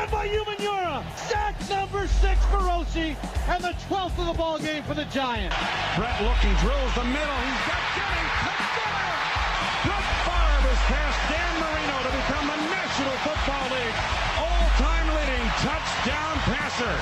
down by Umanura. Sack number 6 for Roshi, and the 12th of the ball game for the Giants. Brett looking, drills the middle. He's got Jennings. Touchdown! Brett Favre has passed Dan Marino to become the National Football League all-time leading touchdown passer.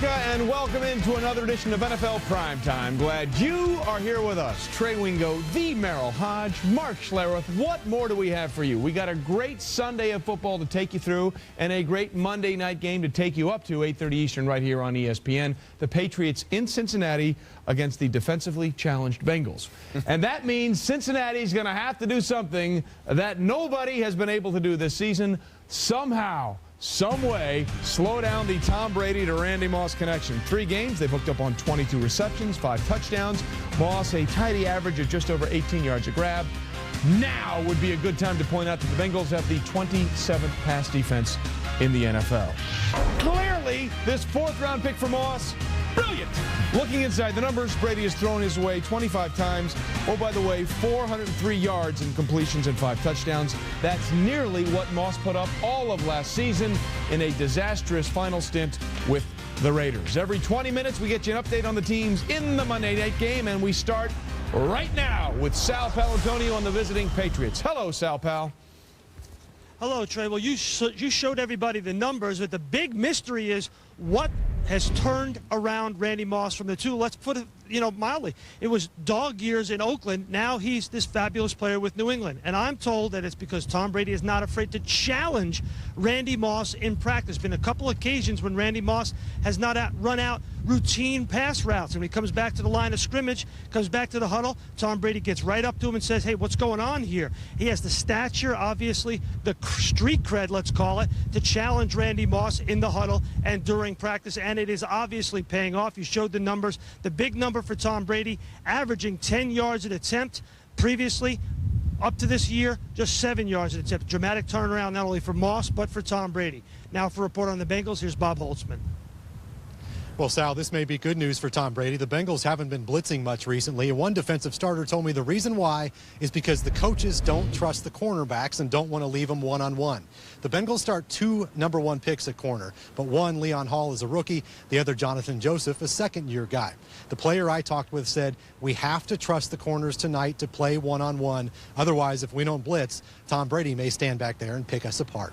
And welcome into another edition of NFL Primetime. Glad you are here with us. Trey Wingo, the Merrill Hodge, Mark Schlereth. What more do we have for you? We got a great Sunday of football to take you through and a great Monday night game to take you up to 8:30 Eastern right here on ESPN. The Patriots in Cincinnati against the defensively challenged Bengals. And that means Cincinnati's going to have to do something that nobody has been able to do this season. Somehow, some way, slow down the Tom Brady to Randy Moss connection. 3 games, they've hooked up on 22 receptions, 5 touchdowns. Moss, a tidy average of just over 18 yards a grab. Now would be a good time to point out that the Bengals have the 27th pass defense in the NFL. Clearly, this 4th-round pick for Moss, brilliant. Looking inside the numbers, Brady has thrown his way 25 times. Oh, by the way, 403 yards in completions and 5 touchdowns. That's nearly what Moss put up all of last season in a disastrous final stint with the Raiders. Every 20 minutes, we get you an update on the teams in the Monday night game, and we start right now with Sal Paolantonio on the visiting Patriots. Hello, Sal Pal. Hello, Trey. Well, you showed everybody the numbers, but the big mystery is what has turned around Randy Moss from the 2. Let's put it, mildly. It was dog years in Oakland. Now he's this fabulous player with New England. And I'm told that it's because Tom Brady is not afraid to challenge Randy Moss in practice. Been a couple occasions when Randy Moss has not run out routine pass routes. And when he comes back to the line of scrimmage, comes back to the huddle, Tom Brady gets right up to him and says, hey, what's going on here? He has the stature, obviously, the street cred, let's call it, to challenge Randy Moss in the huddle and during practice. And it is obviously paying off. You showed the numbers. The big number for Tom Brady, averaging 10 yards an attempt. Previously, up to this year, just 7 yards an attempt. Dramatic turnaround not only for Moss, but for Tom Brady. Now for a report on the Bengals, here's Bob Holtzman. Well, Sal, this may be good news for Tom Brady. The Bengals haven't been blitzing much recently, and one defensive starter told me the reason why is because the coaches don't trust the cornerbacks and don't want to leave them one-on-one. The Bengals start 2 number-1 picks at corner, but one, Leon Hall, is a rookie. The other, Jonathan Joseph, a second-year guy. The player I talked with said, we have to trust the corners tonight to play one-on-one. Otherwise, if we don't blitz, Tom Brady may stand back there and pick us apart.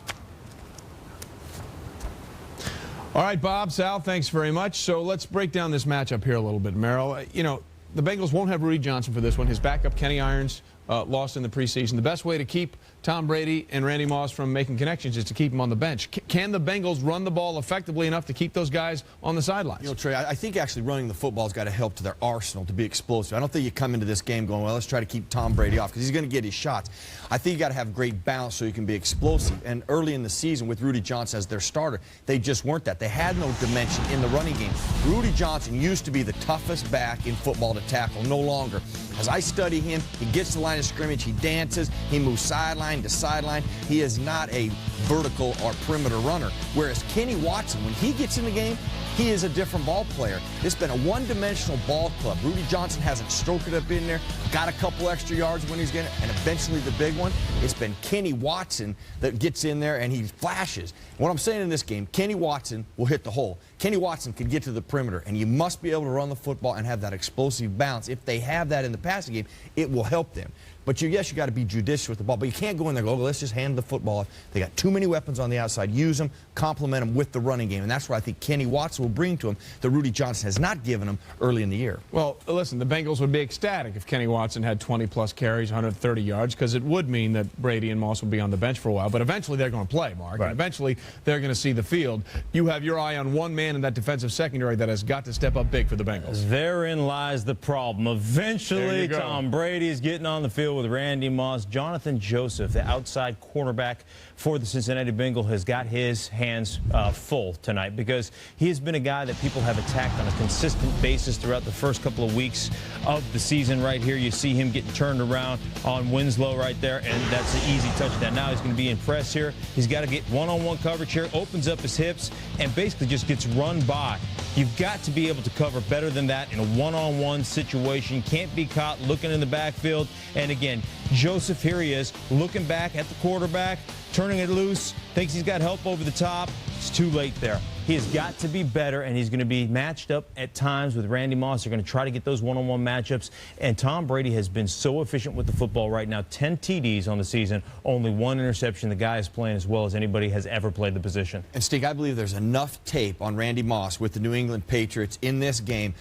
All right, Bob, Sal, thanks very much. So let's break down this matchup here a little bit, Merrill. The Bengals won't have Rudy Johnson for this one. His backup, Kenny Irons, lost in the preseason. The best way to keep Tom Brady and Randy Moss from making connections is to keep them on the bench. Can the Bengals run the ball effectively enough to keep those guys on the sidelines? Trey, I think actually running the football's got to help to their arsenal to be explosive. I don't think you come into this game going, well, let's try to keep Tom Brady off because he's going to get his shots. I think you got to have great balance so you can be explosive. And early in the season with Rudy Johnson as their starter, they just weren't that. They had no dimension in the running game. Rudy Johnson used to be the toughest back in football to tackle, no longer. As I study him, he gets to the line of scrimmage, he dances, he moves sideline to sideline. He is not a vertical or perimeter runner. Whereas Kenny Watson, when he gets in the game, he is a different ball player. It's been a one-dimensional ball club. Rudy Johnson hasn't stroked it up in there, got a couple extra yards when he's getting it, and eventually the big one. It's been Kenny Watson that gets in there and he flashes. What I'm saying in this game, Kenny Watson will hit the hole. Kenny Watson can get to the perimeter, and you must be able to run the football and have that explosive bounce. If they have that in the passing game, it will help them. But yes, you got to be judicious with the ball. But you can't go in there and go, let's just hand the football off. They got too many weapons on the outside. Use them, complement them with the running game. And that's what I think Kenny Watson will bring to him that Rudy Johnson has not given him early in the year. Well, listen, the Bengals would be ecstatic if Kenny Watson had 20-plus carries, 130 yards, because it would mean that Brady and Moss will be on the bench for a while. But eventually they're going to play, Mark. Right. And eventually they're going to see the field. You have your eye on one man in that defensive secondary that has got to step up big for the Bengals. Therein lies the problem. Eventually, Tom Brady's getting on the field with Randy Moss. Jonathan Joseph, the outside cornerback for the Cincinnati Bengals, has got his hands full tonight because he has been a guy that people have attacked on a consistent basis throughout the first couple of weeks of the season. Right here, you see him getting turned around on Winslow right there, and that's an easy touchdown. Now he's going to be in press here. He's got to get one-on-one coverage here, opens up his hips, and basically just gets run by. You've got to be able to cover better than that in a one-on-one situation. Can't be caught looking in the backfield. And again, Joseph, here he is, looking back at the quarterback, turning it loose, thinks he's got help over the top. It's too late there. He has got to be better, and he's going to be matched up at times with Randy Moss. They're going to try to get those one-on-one matchups. And Tom Brady has been so efficient with the football right now. 10 TDs on the season, only 1 interception. The guy is playing as well as anybody has ever played the position. And, Stig, I believe there's enough tape on Randy Moss with the New England Patriots in this game.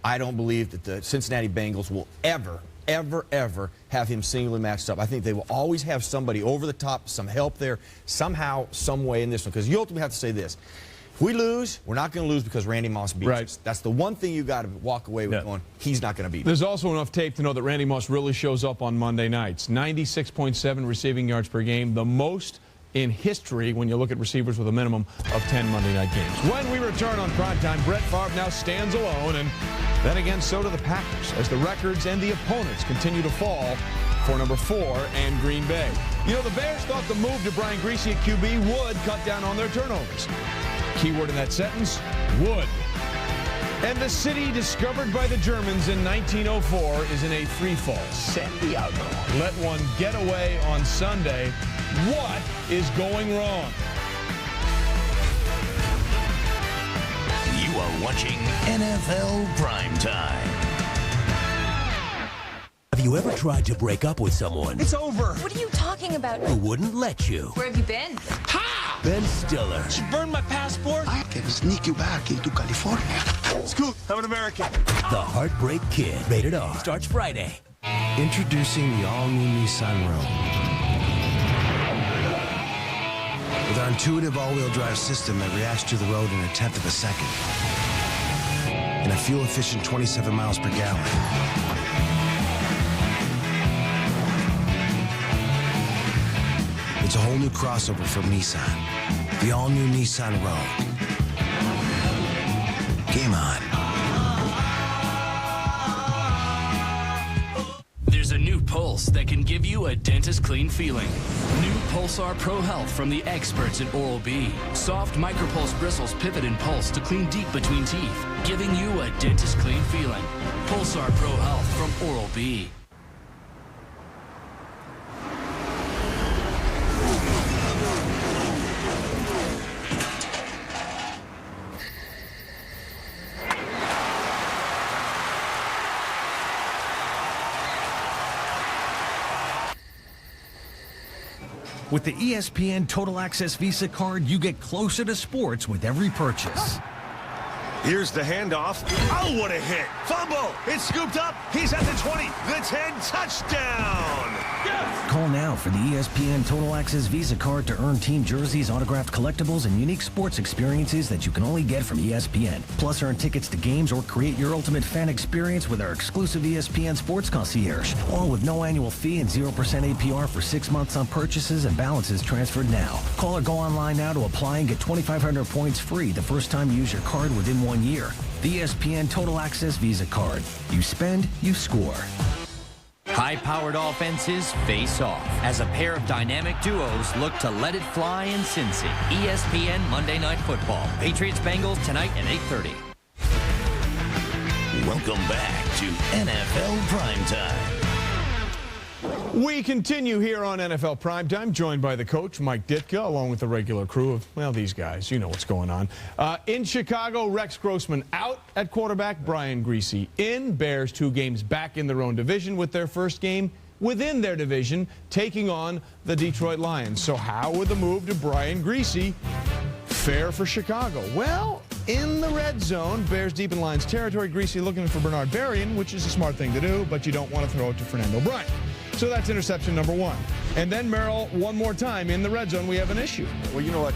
I don't believe that the Cincinnati Bengals will ever have him singly matched up. I think they will always have somebody over the top, some help there, somehow, some way in this one. Because you ultimately have to say this. If we lose, we're not going to lose because Randy Moss beats us. That's the one thing you got to walk away with going, he's not going to beat us. There's also enough tape to know that Randy Moss really shows up on Monday nights. 96.7 receiving yards per game, the most in history when you look at receivers with a minimum of 10 Monday night games. When we return on primetime, Brett Favre now stands alone, and then again, so do the Packers, as the records and the opponents continue to fall for number 4 and Green Bay. You know, the Bears thought the move to Brian Griese at QB would cut down on their turnovers. Keyword in that sentence, would. And the city discovered by the Germans in 1904 is in a free fall. Santiago let one get away on Sunday. What is going wrong? You are watching NFL Primetime. Have you ever tried to break up with someone? It's over. What are you talking about? Who wouldn't let you? Where have you been? Ha! Ben Stiller. She burned my passport. I can sneak you back into California. Scoop, I'm an American. The Heartbreak Kid. Rated R. Starts Friday. Introducing the all-new Nissan Rogue. With our intuitive all-wheel drive system that reacts to the road in 1/10 of a second. And a fuel-efficient 27 miles per gallon. It's a whole new crossover from Nissan. The all-new Nissan Rogue. Game on. There's a new Pulse that can give you a dentist-clean feeling. New Pulsar Pro Health from the experts at Oral-B. Soft micropulse bristles pivot and pulse to clean deep between teeth, giving you a dentist-clean feeling. Pulsar Pro Health from Oral-B. With the ESPN Total Access Visa card, you get closer to sports with every purchase. Here's the handoff. Oh, what a hit. Fumble. It's scooped up. He's at the 20, the 10, touchdown. Yes! Call now for the ESPN Total Access Visa card to earn team jerseys, autographed collectibles, and unique sports experiences that you can only get from ESPN. Plus, earn tickets to games or create your ultimate fan experience with our exclusive ESPN Sports Concierge. All with no annual fee and 0% APR for 6 months on purchases and balances transferred now. Call or go online now to apply and get 2,500 points free the first time you use your card within 1 year. The ESPN Total Access Visa card. You spend, you score. High-powered offenses face off as a pair of dynamic duos look to let it fly in Cincy. ESPN Monday Night Football. Patriots-Bengals tonight at 8:30. Welcome back to NFL Primetime. We continue here on NFL Primetime, joined by the coach, Mike Ditka, along with the regular crew of, well, these guys. You know what's going on. In Chicago, Rex Grossman out at quarterback, Brian Griese in. Bears 2 games back in their own division with their first game within their division, taking on the Detroit Lions. So how would the move to Brian Griese fare for Chicago? Well, in the red zone, Bears deep in Lions territory, Griese looking for Bernard Berrian, which is a smart thing to do, but you don't want to throw it to Fernando Bryant. So that's interception number 1. And then, Merrill, one more time, in the red zone, we have an issue. Well, you know what?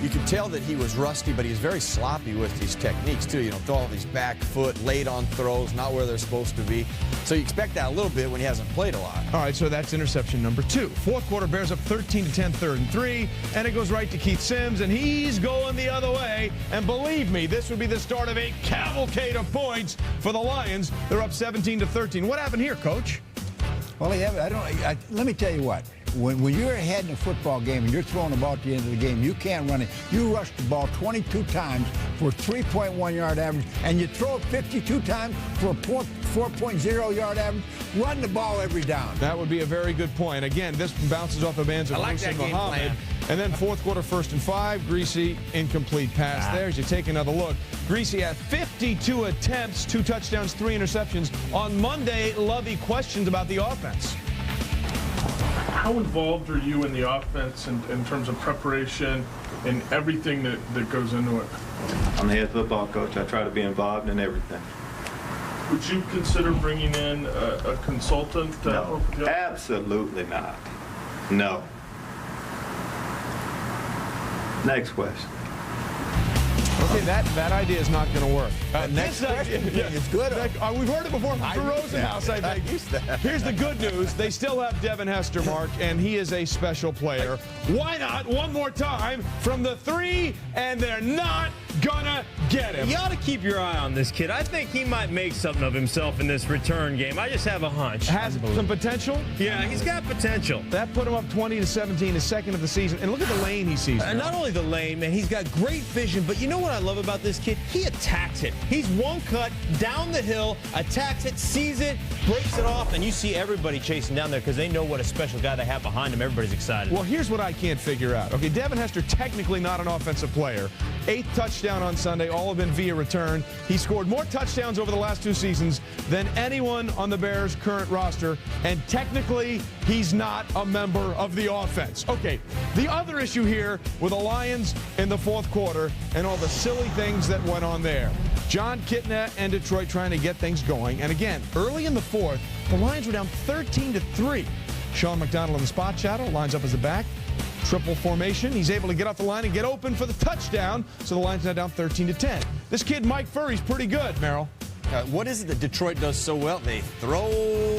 You can tell that he was rusty, but he's very sloppy with his techniques, too. You know, throw all these back foot, late on throws, not where they're supposed to be. So you expect that a little bit when he hasn't played a lot. All right, so that's interception number 2. Fourth quarter, Bears up 13-10, 3rd and 3, and it goes right to Keith Sims, and he's going the other way. And believe me, this would be the start of a cavalcade of points for the Lions. They're up 17-13. What happened here, Coach? Well, let me tell you what. When you're ahead in a football game and you're throwing the ball at the end of the game, you can't run it. You rush the ball 22 times for 3.1 yard average, and you throw it 52 times for a 4.0 yard average. Run the ball every down. That would be a very good point. Again, this bounces off the bands of Hussein Muhammad. And then fourth quarter, 1st and 5. Greasy, incomplete pass there. As you take another look, Greasy had 52 attempts, 2 touchdowns, 3 interceptions. On Monday, Lovey questions about the offense. How involved are you in the offense in terms of preparation and everything that goes into it? I'm the head football coach. I try to be involved in everything. Would you consider bringing in a consultant to help with the Absolutely not. No. Next question. Okay, that idea is not going to work. Next question is good. We've heard it before from Drew Rosenhaus, I think. Here's the good news. They still have Devin Hester, Mark, and he is a special player. Why not one more time from the 3, and they're not gonna get him. You ought to keep your eye on this kid. I think he might make something of himself in this return game. I just have a hunch. Has some potential? Yeah, he's got potential. That put him up 20-17, his second of the season. And look at the lane he sees. Not only the lane, man, he's got great vision, but you know what I love about this kid? He attacks it. He's one cut down the hill, attacks it, sees it, breaks it off, and you see everybody chasing down there because they know what a special guy they have behind him. Everybody's excited. Well, here's what I can't figure out. Okay, Devin Hester, technically not an offensive player. 8th touchdown on Sunday, all have been via return. He scored more touchdowns over the last 2 seasons than anyone on the Bears' current roster, and technically, he's not a member of the offense. Okay, the other issue here with the Lions in the fourth quarter and all the silly things that went on there. Jon Kitna and Detroit trying to get things going, and again, early in the fourth, the Lions were down 13-3. Sean McDonald in the spot shadow, lines up as a back. Triple formation. He's able to get off the line and get open for the touchdown. So the Lions now down 13-10. This kid, Mike Furry's pretty good, Merrill. What is it that Detroit does so well? They throw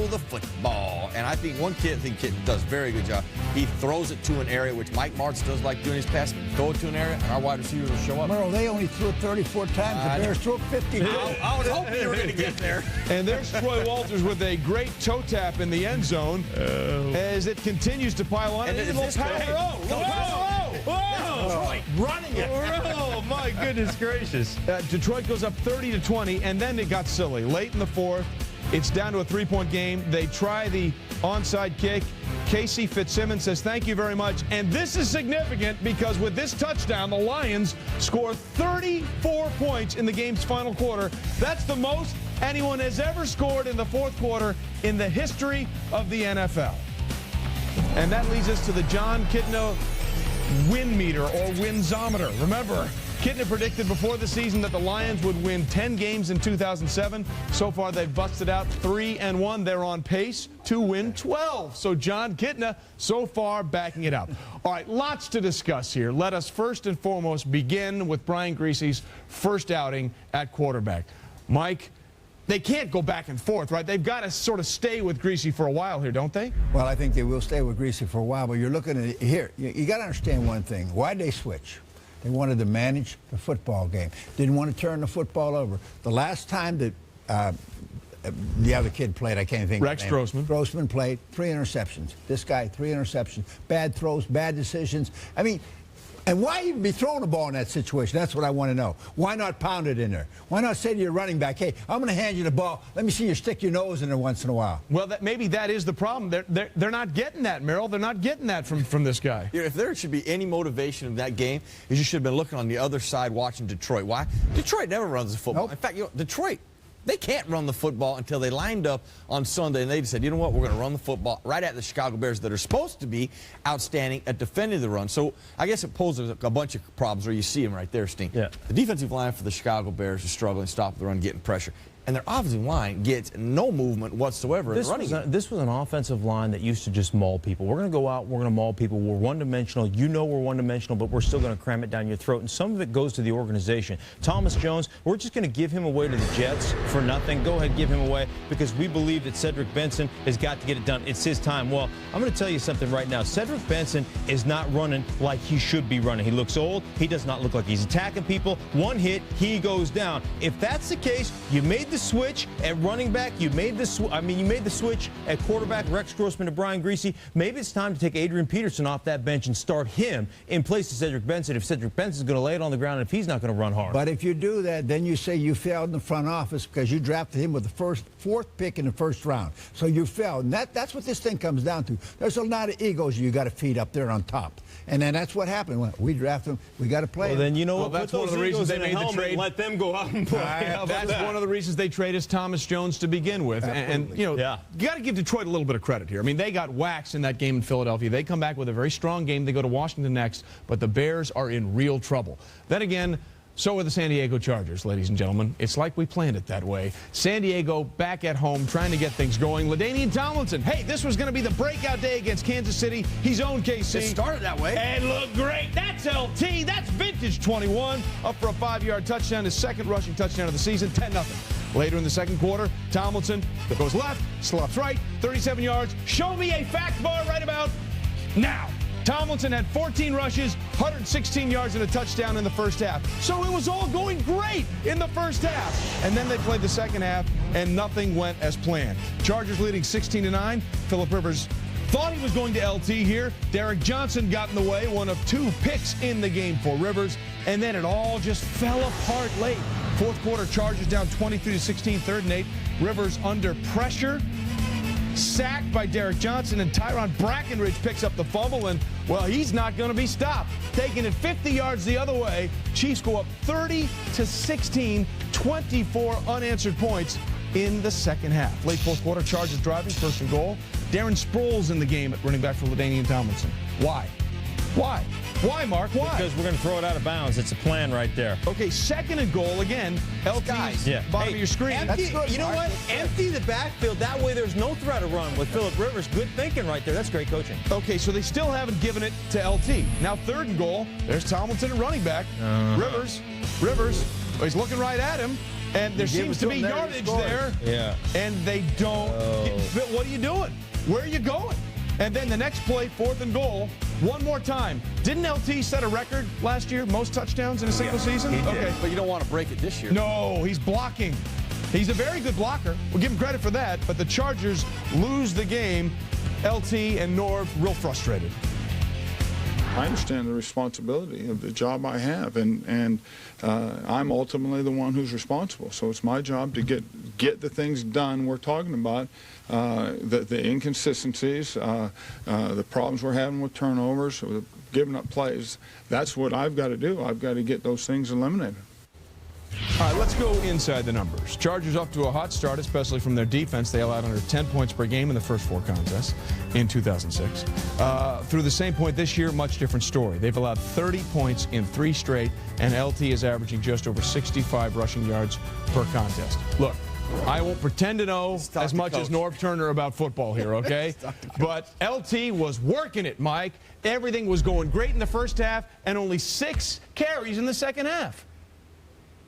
the football. And I think one kid, does a very good job. He throws it to an area, which Mike Martz does like doing his pass. Throw it to an area, and our wide receivers will show up. Merrill, they only threw it 34 times. The Bears threw it 50. I was hoping you were going to get there. And there's Troy Walters with a great toe tap in the end zone as it continues to pile on. And it's Detroit running it. Oh, my goodness gracious. Detroit goes up 30-20, and then it got silly. Late in the fourth, it's down to a 3-point game. They try the onside kick. Casey Fitzsimmons says, thank you very much. And this is significant because with this touchdown, the Lions score 34 points in the game's final quarter. That's the most anyone has ever scored in the fourth quarter in the history of the NFL. And that leads us to the Jon Kitna win meter or winzometer. Remember, Kitna predicted before the season that the Lions would win 10 games in 2007. So far, they've busted out 3-1. They're on pace to win 12. So Jon Kitna, so far, backing it up. All right, lots to discuss here. Let us first and foremost begin with Brian Griese's first outing at quarterback. Mike, they can't go back and forth, right? They've got to sort of stay with Griese for a while here, don't they? Well, I think they will stay with Griese for a while, but you're looking at here. You got to understand one thing. Why'd they switch? They wanted to manage the football game. Didn't want to turn the football over. The last time that the other kid played, I can't think. Rex Grossman. Grossman played 3 interceptions. This guy, 3 interceptions. Bad throws, bad decisions. I mean, and why even be throwing the ball in that situation? That's what I want to know. Why not pound it in there? Why not say to your running back, hey, I'm going to hand you the ball. Let me see you stick your nose in there once in a while. Well, maybe that is the problem. They're not getting that, Merrill. They're not getting that from this guy. If there should be any motivation in that game, is you should have been looking on the other side watching Detroit. Why? Detroit never runs the football. Nope. In fact, Detroit, they can't run the football until they lined up on Sunday and they said, you know what, we're going to run the football right at the Chicago Bears that are supposed to be outstanding at defending the run. So I guess it poses a bunch of problems where you see them right there, Sting. Yeah. The defensive line for the Chicago Bears is struggling, stopping the run, getting pressure. and their offensive line gets no movement whatsoever in the running game. This was an offensive line that used to just maul people. We're going to go out, we're going to maul people. We're one-dimensional. You know we're one-dimensional, but we're still going to cram it down your throat. And some of it goes to the organization. Thomas Jones, we're just going to give him away to the Jets for nothing. Go ahead, give him away, because we believe that Cedric Benson has got to get it done. It's his time. Well, I'm going to tell you something right now. Cedric Benson is not running like he should be running. He looks old. He does not look like he's attacking people. One hit, he goes down. If that's the case, you made the switch at running back. You made the switch at quarterback, Rex Grossman to Brian Griese. Maybe it's time to take Adrian Peterson off that bench and start him in place of Cedric Benson if Cedric Benson's going to lay it on the ground and if he's not going to run hard. But if you do that, then you say you failed in the front office because you drafted him with the fourth pick in the first round. So you failed. And that's what this thing comes down to. There's a lot of egos you got to feed up there on top. And then that's what happened. When we drafted him, we got to play. Well, then you know what? That's one of the reasons they made the trade. Let them go out and play. That's one of the reasons they traded Thomas Jones to begin with. And you know, you got to give Detroit a little bit of credit here. I mean, they got waxed in that game in Philadelphia. They come back with a very strong game. They go to Washington next, but the Bears are in real trouble. Then again, so are the San Diego Chargers, ladies and gentlemen. It's like we planned it that way. San Diego back at home trying to get things going. LaDainian Tomlinson, hey, this was going to be the breakout day against Kansas City. He's owned KC. It started that way. And looked great. That's LT. That's vintage 21. Up for a 5-yard touchdown, his second rushing touchdown of the season, 10-0. Later in the second quarter, Tomlinson goes left, slops right, 37 yards. Show me a fact bar right about now. Tomlinson had 14 rushes, 116 yards, and a touchdown in the first half. So it was all going great in the first half. And then they played the second half, and nothing went as planned. Chargers leading 16-9. Phillip Rivers thought he was going to LT here. Derek Johnson got in the way, one of 2 picks in the game for Rivers. And then it all just fell apart late. Fourth quarter, Chargers down 23-16, 3rd and 8. Rivers under pressure. Sacked by Derek Johnson, and Tyron Brackenridge picks up the fumble, and, well, he's not going to be stopped. Taking it 50 yards the other way, Chiefs go up 30-16, 24 unanswered points in the second half. Late fourth quarter, Chargers driving, 1st and goal. Darren Sproles in the game at running back for LaDainian Tomlinson. Why? Why? Why, Mark? Why? Because we're going to throw it out of bounds. It's a plan right there. Okay, 2nd and goal again. LT's bottom of your screen. Empty, you know what? Empty the backfield. That way there's no threat of run with Phillip Rivers. Good thinking right there. That's great coaching. Okay, so they still haven't given it to LT. Now 3rd and goal. There's Tomlinson at running back. Rivers, he's looking right at him. And there seems to be yardage there. Yeah. And they don't. What are you doing? Where are you going? And then the next play, 4th and goal, one more time. Didn't LT set a record last year, most touchdowns in a single season? He did. Okay, but you don't want to break it this year. No, he's blocking. He's a very good blocker. We'll give him credit for that. But the Chargers lose the game. LT and Norv real frustrated. I understand the responsibility of the job I have, and I'm ultimately the one who's responsible. So it's my job to get the things done we're talking about, the inconsistencies, the problems we're having with turnovers, with giving up plays. That's what I've got to do. I've got to get those things eliminated. All right, let's go inside the numbers. Chargers off to a hot start, especially from their defense. They allowed under 10 points per game in the first 4 contests in 2006. Through the same point this year, much different story. They've allowed 30 points in 3 straight, and LT is averaging just over 65 rushing yards per contest. Look, I won't pretend to know as much as Norv Turner about football here, okay? But LT was working it, Mike. Everything was going great in the first half, and only 6 carries in the second half.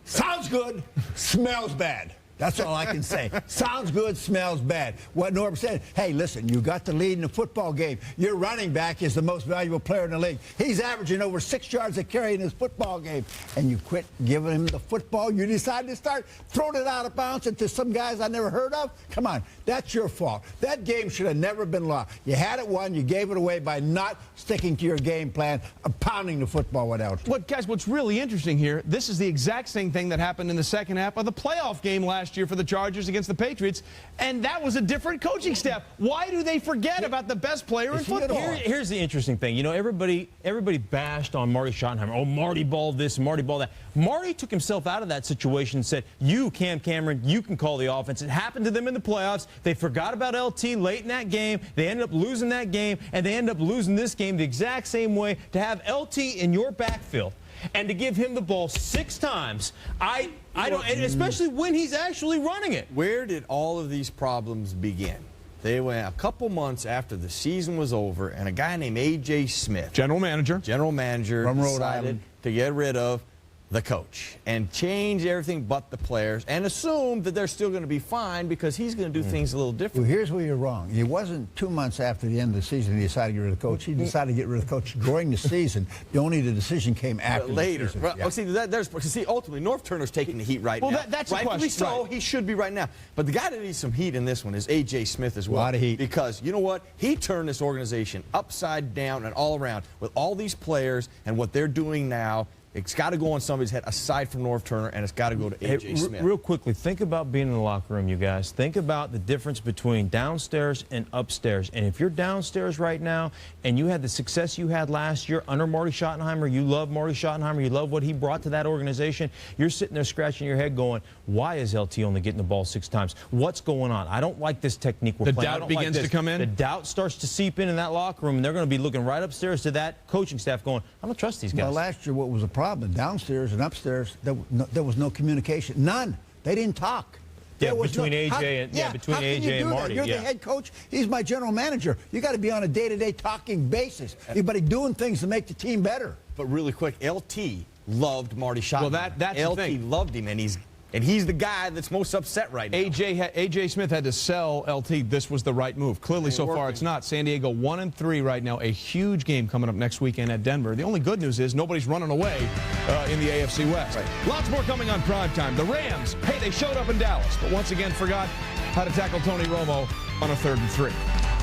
Sounds good, smells bad. That's all I can say. Sounds good, smells bad. What Norv said, hey, listen, you got the lead in the football game. Your running back is the most valuable player in the league. He's averaging over 6 yards a carry in his football game. And you quit giving him the football. You decide to start throwing it out of bounds into some guys I never heard of. Come on, that's your fault. That game should have never been lost. You had it won. You gave it away by not sticking to your game plan of pounding the football without you. Guys, what's really interesting here, this is the exact same thing that happened in the second half of the playoff game last year for the Chargers against the Patriots, and that was a different coaching staff. Why do they forget about the best player in football? Here's the interesting thing. You know, everybody bashed on Marty Schottenheimer. Oh, Marty ball this, Marty ball that. Marty took himself out of that situation and said, you, Cam Cameron, you can call the offense. It happened to them in the playoffs. They forgot about LT late in that game. They ended up losing that game, and they ended up losing this game the exact same way. To have LT in your backfield and to give him the ball 6 times, I don't, and especially when he's actually running it. Where did all of these problems begin? They went a couple months after the season was over, and a guy named A.J. Smith, general manager from Rhode Island, to get rid of the coach and change everything but the players and assume that they're still going to be fine because he's going to do things a little different. Well, here's where you're wrong. It wasn't 2 months after the end of the season he decided to get rid of the coach. He decided to get rid of the coach during the season. The decision came after later. the season. Well, Yeah. see, ultimately, North Turner's taking the heat right now. Well, that's a rightfully question. so. Right. He should be right now. But the guy that needs some heat in this one is A.J. Smith as well. A lot of heat. Because you know what? He turned this organization upside down and all around with all these players and what they're doing now. It's got to go on somebody's head aside from North Turner, and it's got to go to A.J. Smith. Real quickly, think about being in the locker room, you guys. Think about the difference between downstairs and upstairs. And if you're downstairs right now and you had the success you had last year under Marty Schottenheimer, you love Marty Schottenheimer, you love what he brought to that organization, you're sitting there scratching your head going, why is LT only getting the ball 6 times? What's going on? I don't like this technique we're playing. The doubt begins to come in? The doubt starts to seep in that locker room, and they're going to be looking right upstairs to that coaching staff going, I don't trust these guys. Well, last year, what was the problem? Downstairs and upstairs, there was no communication. None. They didn't talk. Yeah, There was between no- AJ how- and yeah, between how can you AJ and do that? Marty. You're yeah. the head coach. He's my general manager. You got to be on a day-to-day talking basis. Everybody doing things to make the team better. But really quick, LT loved Marty Schottenheimer. Well, that's the LT thing. loved him, and he's the guy that's most upset right now. A.J. Smith had to sell LT. This was the right move. Clearly, so far, it's not. San Diego 1-3 right now. A huge game coming up next weekend at Denver. The only good news is nobody's running away in the AFC West. Right. Lots more coming on primetime. The Rams, hey, they showed up in Dallas, but once again forgot how to tackle Tony Romo on a 3rd and 3.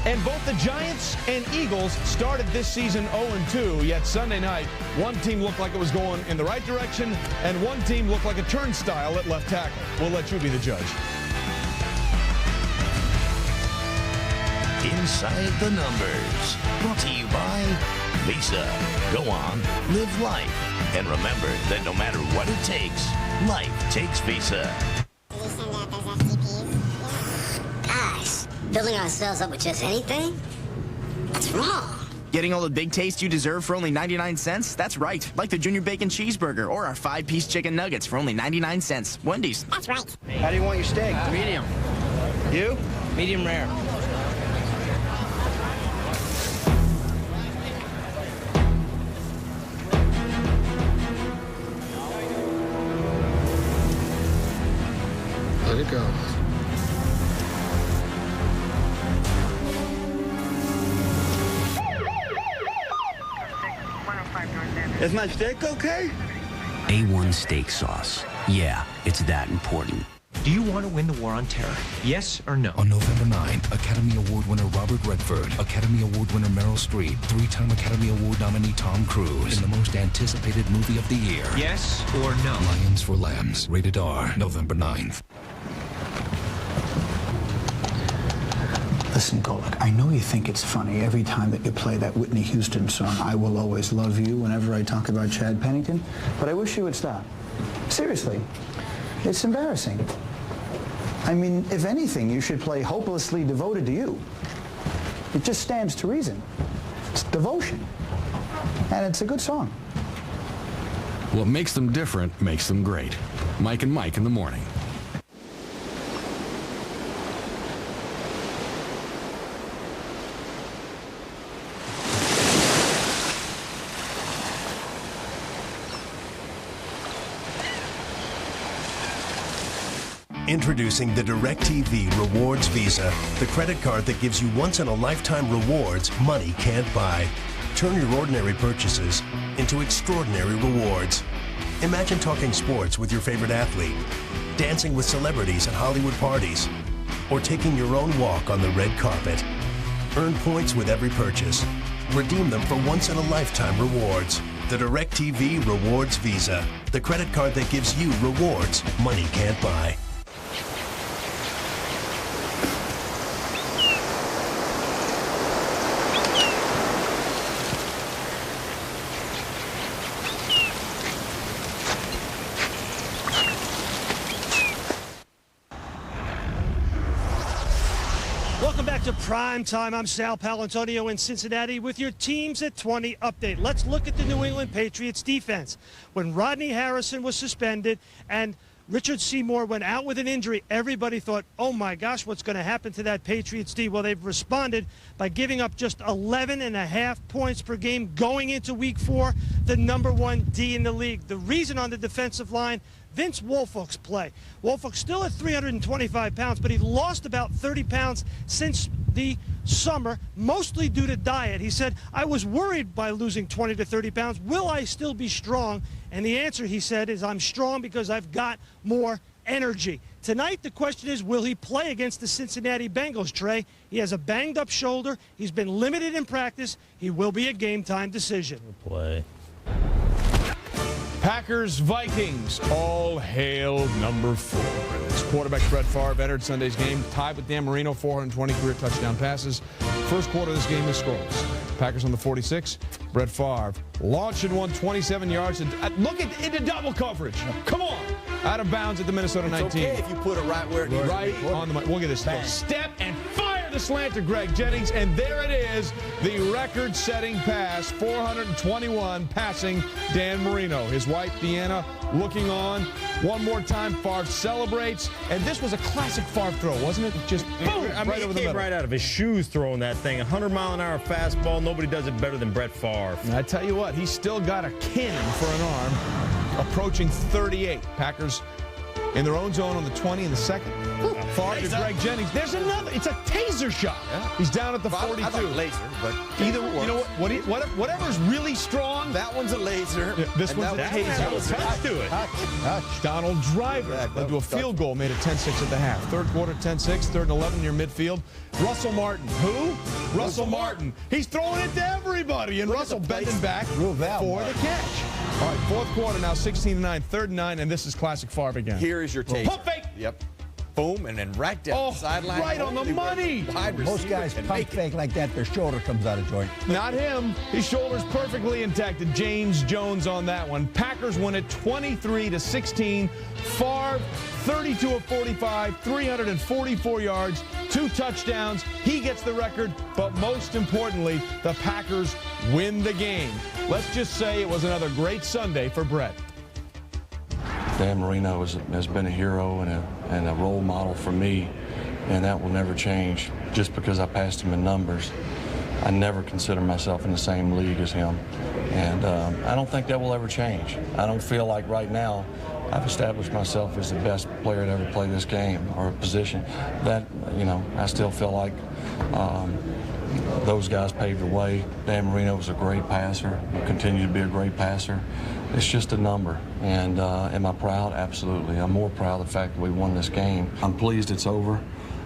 And both the Giants and Eagles started this season 0-2, yet Sunday night, one team looked like it was going in the right direction, and one team looked like a turnstile at left tackle. We'll let you be the judge. Inside the Numbers. Brought to you by Visa. Go on, live life. And remember that no matter what it takes, life takes Visa. Guys, filling ourselves up with just anything? That's wrong. Getting all the big taste you deserve for only 99 cents? That's right. Like the Junior Bacon Cheeseburger or our 5-piece chicken nuggets for only 99 cents. Wendy's. That's right. How do you want your steak? Medium. You? Medium rare. Let it go. Is my steak okay? A1 steak sauce. Yeah, it's that important. Do you want to win the war on terror? Yes or no? On November 9, Academy Award winner Robert Redford, Academy Award winner Meryl Streep, 3-time Academy Award nominee Tom Cruise, in the most anticipated movie of the year. Yes or no? Lions for Lambs. Rated R. November 9th. Listen, Golick, I know you think it's funny every time that you play that Whitney Houston song, I Will Always Love You, whenever I talk about Chad Pennington, but I wish you would stop. Seriously, it's embarrassing. I mean, if anything, you should play Hopelessly Devoted to You. It just stands to reason. It's devotion. And it's a good song. What makes them different makes them great. Mike and Mike in the morning. Introducing the DirecTV Rewards Visa, the credit card that gives you once-in-a-lifetime rewards money can't buy. Turn your ordinary purchases into extraordinary rewards. Imagine talking sports with your favorite athlete, dancing with celebrities at Hollywood parties, or taking your own walk on the red carpet. Earn points with every purchase. Redeem them for once-in-a-lifetime rewards. The DirecTV Rewards Visa, the credit card that gives you rewards money can't buy. to Prime Time. I'm Sal Palantonio in Cincinnati with your Teams at 20 update. Let's look at the New England Patriots defense. When Rodney Harrison was suspended and Richard Seymour went out with an injury, everybody thought, oh my gosh, what's going to happen to that Patriots D? Well, they've responded by giving up just 11.5 points per game going into Week 4, the #1 D in the league. The reason on the defensive line, Vince Wilfork's play. Wilfork's still at 325 pounds, but he lost about 30 pounds since the summer, mostly due to diet. He said, I was worried by losing 20 to 30 pounds. Will I still be strong? And the answer, he said, is I'm strong because I've got more energy. Tonight, the question is, will he play against the Cincinnati Bengals, Trey? He has a banged-up shoulder. He's been limited in practice. He will be a game-time decision. Play. Packers, Vikings, all hail number 4. This quarterback Brett Favre entered Sunday's game, tied with Dan Marino, 420 career touchdown passes. First quarter of this game is scoreless. Packers on the 46. Brett Favre launching 127 yards. And look into double coverage. Come on. Out of bounds at the Minnesota 19. It's okay if you put it right where it needs right to be. on the money. Look at this. Step and fire the slant to Greg Jennings. And there it is. The record-setting pass. 421 passing Dan Marino. His wife, Deanna, looking on. One more time, Favre celebrates. And this was a classic Favre throw, wasn't it? Just boom, I mean, right over the middle. right out of his shoes throwing that thing. 100-mile-an-hour fastball. Nobody does it better than Brett Favre. And I tell you what, he's still got a cannon for an arm, approaching 38. Packers in their own zone on the 20 in the second. Favre to Greg Jennings. There's another. It's a taser shot. Yeah. He's down at the 42. I thought laser, but either you know whatever's really strong. That one's a laser. Yeah, this one's a taser. Touch to it. Touch. Donald Driver led to a field goal, made it 10-6 at the half. Third quarter, 10-6. Third and 11 near midfield. Russell Martin. Who? Russell Martin. He's throwing it to everybody, and Russell bending back for the catch. All right, fourth quarter now, 16-9, third and 9, and this is classic Favre again. Here is your taser. Pump fake. Yep. Boom, and then right down the sideline. Right on the money. Most guys pump fake like that, their shoulder comes out of joint. Not him. His shoulder's perfectly intact. James Jones on that one. Packers win it 23-16. Favre, 32 of 45, 344 yards, 2 touchdowns. He gets the record, but most importantly, the Packers win the game. Let's just say it was another great Sunday for Brett. Dan Marino has been a hero and a role model for me, and that will never change. Just because I passed him in numbers, I never consider myself in the same league as him, and I don't think that will ever change. I don't feel like right now I've established myself as the best player to ever play this game or position. That, you know, I still feel like those guys paved the way. Dan Marino was a great passer, will continue to be a great passer. It's just a number, and am I proud? Absolutely. I'm more proud of the fact that we won this game. I'm pleased it's over.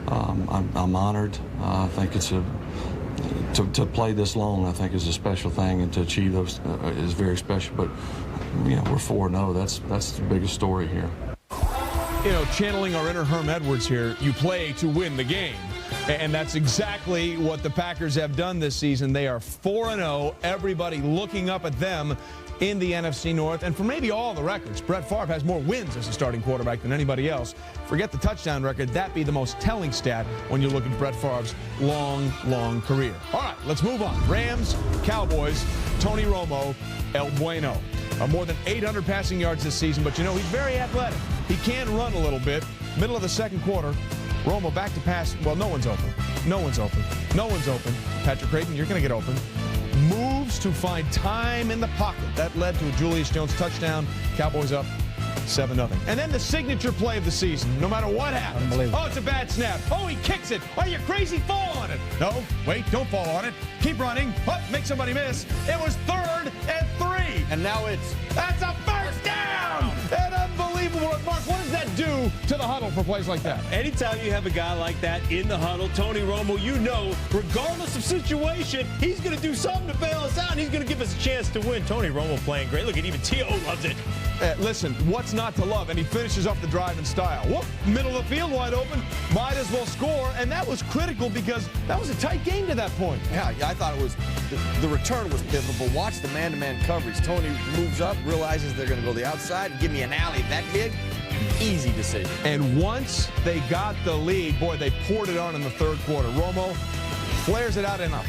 I'm honored. I think it's to play this long, I think, is a special thing, and to achieve those is very special. But you know, we're 4-0. That's the biggest story here. You know, channeling our inner Herm Edwards here, you play to win the game. And that's exactly what the Packers have done this season. They are 4-0. Everybody looking up at them in the NFC North. And for maybe all the records, Brett Favre has more wins as a starting quarterback than anybody else. Forget the touchdown record. That'd be the most telling stat when you look at Brett Favre's long career. All right, let's move on. Rams, Cowboys, Tony Romo, El Bueno. More than 800 passing yards this season, but you know, he's very athletic. He can run a little bit. Middle of the second quarter, Romo back to pass. Well, no one's open. No one's open. No one's open. Patrick Creighton, you're going to get open. Moves to find time in the pocket. That led to a Julius Jones touchdown. Cowboys up 7-0. And then the signature play of the season, no matter what happens. Oh, it's a bad snap. Oh, he kicks it. Are you crazy? Fall on it. No, wait, don't fall on it. Keep running. Oh, make somebody miss. It was 3rd and 3. And now that's a first down. An unbelievable. Mark, what does that do to the huddle for plays like that? Anytime you have a guy like that in the huddle, Tony Romo, you know, regardless of situation, he's going to do something to bail us out, and he's going to give us a chance to win. Tony Romo playing great. Look, at even T.O. loves it. Listen, what's not to love? And he finishes off the drive in style. Whoop, middle of the field wide open. Might as well score. And that was critical because that was a tight game to that point. Yeah, I thought it was, the return was pivotal. But watch the man-to-man coverage. Tony moves up, realizes they're going to go the outside, give me an alley that big. Easy decision. And once they got the lead, boy, they poured it on in the third quarter. Romo flares it out in a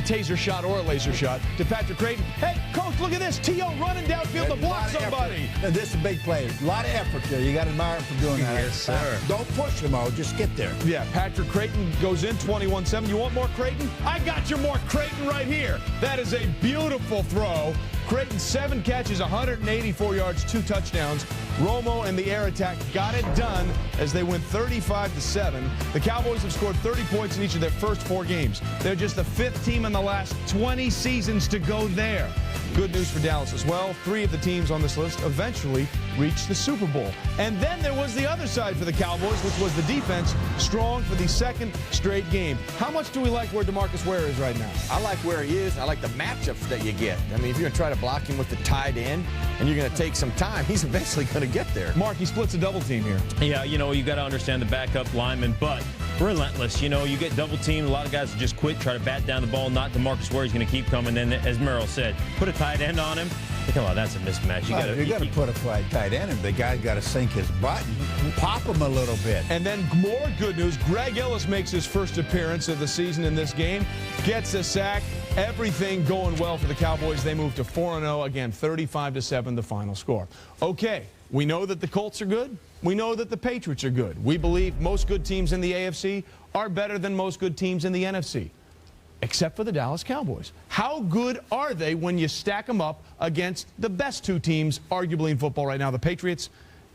taser shot or a laser shot to Patrick Creighton. Hey, coach, look at this. T.O. running downfield to block somebody. This is a big play. A lot of effort there. You got to admire him for doing that. Yes, sir. Don't push him out. Just get there. Yeah, Patrick Creighton goes in 21-7. You want more Creighton? I got your more Creighton right here. That is a beautiful throw. Creighton, 7 catches, 184 yards, 2 touchdowns. Romo and the air attack got it done as they win 35-7. The Cowboys have scored 30 points in each of their first 4 games. They're just the 5th team in the last 20 seasons to go there. Good news for Dallas as well. 3 of the teams on this list eventually reached the Super Bowl. And then there was the other side for the Cowboys, which was the defense, strong for the 2nd straight game. How much do we like where DeMarcus Ware is right now? I like where he is. I like the matchups that you get. I mean, if you're going to try to block him with the tight end and you're going to take some time, he's eventually going to get there. Mark, he splits a double team here. Yeah, you got to understand the backup lineman, but relentless. You get double teamed. A lot of guys just quit, try to bat down the ball. Not DeMarcus Ware. He's going to keep coming. Then, as Merrill said, put a tight end on him. Come on, that's a mismatch. You got to put a tight end, and the guy's got to sink his butt and pop him a little bit. And then more good news. Greg Ellis makes his first appearance of the season in this game, gets a sack. Everything going well for the Cowboys. They move to 4-0 again, 35-7, the final score. Okay, we know that the Colts are good. We know that the Patriots are good. We believe most good teams in the AFC are better than most good teams in the NFC. Except for the Dallas Cowboys. How good are they when you stack them up against the best 2 teams, arguably in football right now, the Patriots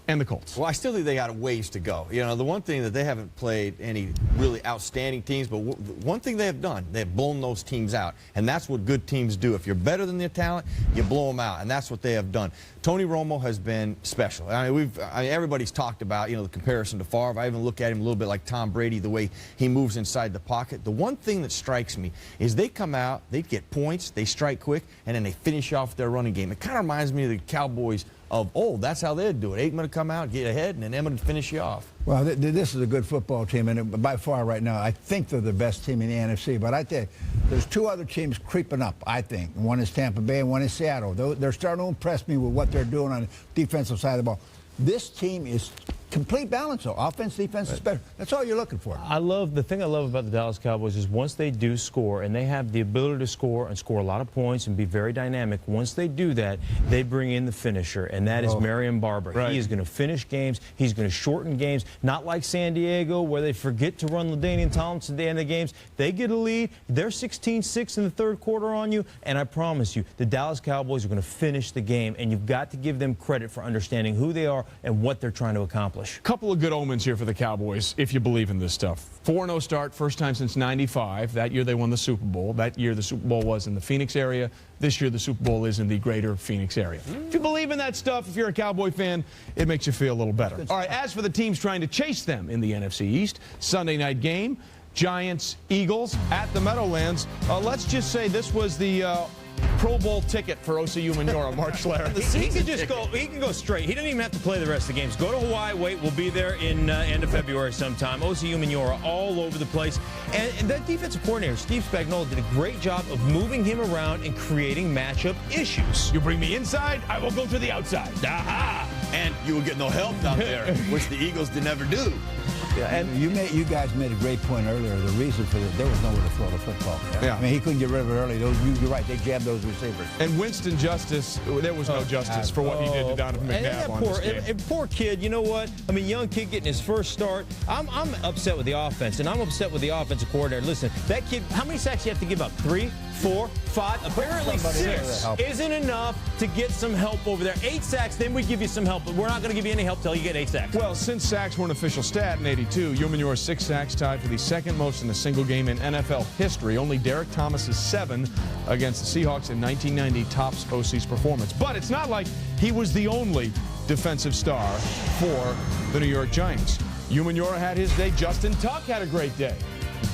and the Colts? Well, I still think they got a ways to go. The one thing that they haven't played any really outstanding teams, but one thing they have done, they've blown those teams out. And that's what good teams do. If you're better than their talent, you blow them out. And that's what they have done. Tony Romo has been special. I mean, everybody's talked about, the comparison to Favre. I even look at him a little bit like Tom Brady, the way he moves inside the pocket. The one thing that strikes me is they come out, they get points, they strike quick, and then they finish off their running game. It kind of reminds me of the Cowboys of old. That's how they'd do it. Aikman would come out, get ahead, and then Emmett would finish you off. Well, this is a good football team, and by far right now, I think they're the best team in the NFC. But I tell you, there's 2 other teams creeping up, I think. One is Tampa Bay and one is Seattle. They're starting to impress me with what they're doing on the defensive side of the ball. This team is complete balance, though. Offense, defense, special. That's all you're looking for. The thing I love about the Dallas Cowboys is once they do score, and they have the ability to score and score a lot of points and be very dynamic, once they do that, they bring in the finisher, and that is Marion Barber. Right. He is going to finish games. He's going to shorten games, not like San Diego where they forget to run LaDainian Tomlinson at the end of the games. They get a lead. They're 16-6 in the third quarter on you, and I promise you, the Dallas Cowboys are going to finish the game, and you've got to give them credit for understanding who they are and what they're trying to accomplish. Couple of good omens here for the Cowboys, if you believe in this stuff. 4-0 start, first time since '95. That year they won the Super Bowl. That year the Super Bowl was in the Phoenix area. This year the Super Bowl is in the greater Phoenix area. If you believe in that stuff, if you're a Cowboy fan, it makes you feel a little better. All right, as for the teams trying to chase them in the NFC East, Sunday night game, Giants, Eagles at the Meadowlands. Let's just say this was the Pro Bowl ticket for Osi Umenyiora, Mark Schlereth. He can go straight. He doesn't even have to play the rest of the games. Go to Hawaii, wait, we'll be there in end of February sometime. Osi Umenyiora all over the place. And that defensive coordinator, Steve Spagnuolo, did a great job of moving him around and creating matchup issues. You bring me inside, I will go to the outside. Aha! And you will get no help down there, which the Eagles did never do. Yeah, and you guys made a great point earlier. The reason for this, there was nowhere to throw the football. Yeah. I mean, he couldn't get rid of it early. You're right. They jabbed those receivers. And Winston Justice, there was no justice for what he did to Donovan McNabb on this game. And poor kid, you know what? I mean, young kid getting his first start. I'm upset with the offense, and I'm upset with the offensive coordinator. Listen, that kid, how many sacks you have to give up? 3, 4, 5? Apparently 6 isn't enough to get some help over there. 8 sacks, then we give you some help. But we're not going to give you any help till you get 8 sacks. Well, since sacks were an official stat in '82, Umenyiora's 6 sacks tied for the second most in a single game in NFL history. Only Derek Thomas's 7 against the Seahawks in 1990 tops OC's performance. But it's not like he was the only defensive star for the New York Giants. Umenyiora had his day. Justin Tuck had a great day.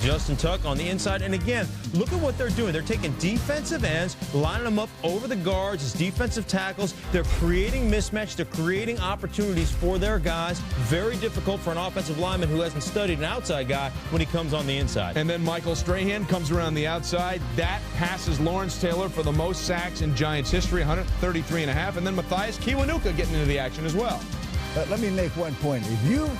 Justin Tuck on the inside. And again, look at what they're doing. They're taking defensive ends, lining them up over the guards as defensive tackles. They're creating mismatch. They're creating opportunities for their guys. Very difficult for an offensive lineman who hasn't studied an outside guy when he comes on the inside. And then Michael Strahan comes around the outside. That passes Lawrence Taylor for the most sacks in Giants history, 133.5. And then Matthias Kiwanuka getting into the action as well. let me make one point. If you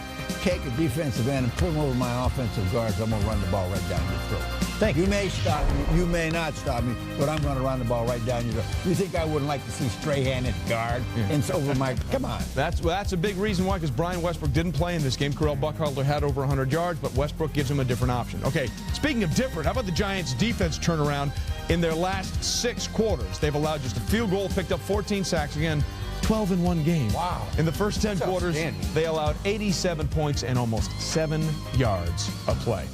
take a defensive end and put him over my offensive guards, I'm going to run the ball right down your throat. Thank you. You may stop me, you may not stop me, but I'm going to run the ball right down your throat. You think I wouldn't like to see stray-handed guard and over my... Come on. That's a big reason why, because Brian Westbrook didn't play in this game. Correll Buckhalter had over 100 yards, but Westbrook gives him a different option. Okay, speaking of different, how about the Giants' defense turnaround in their last 6 quarters? They've allowed just a field goal, picked up 14 sacks. Again, 12 in one game. Wow. In the first 10 quarters, they allowed 87 points and almost 7 yards of play.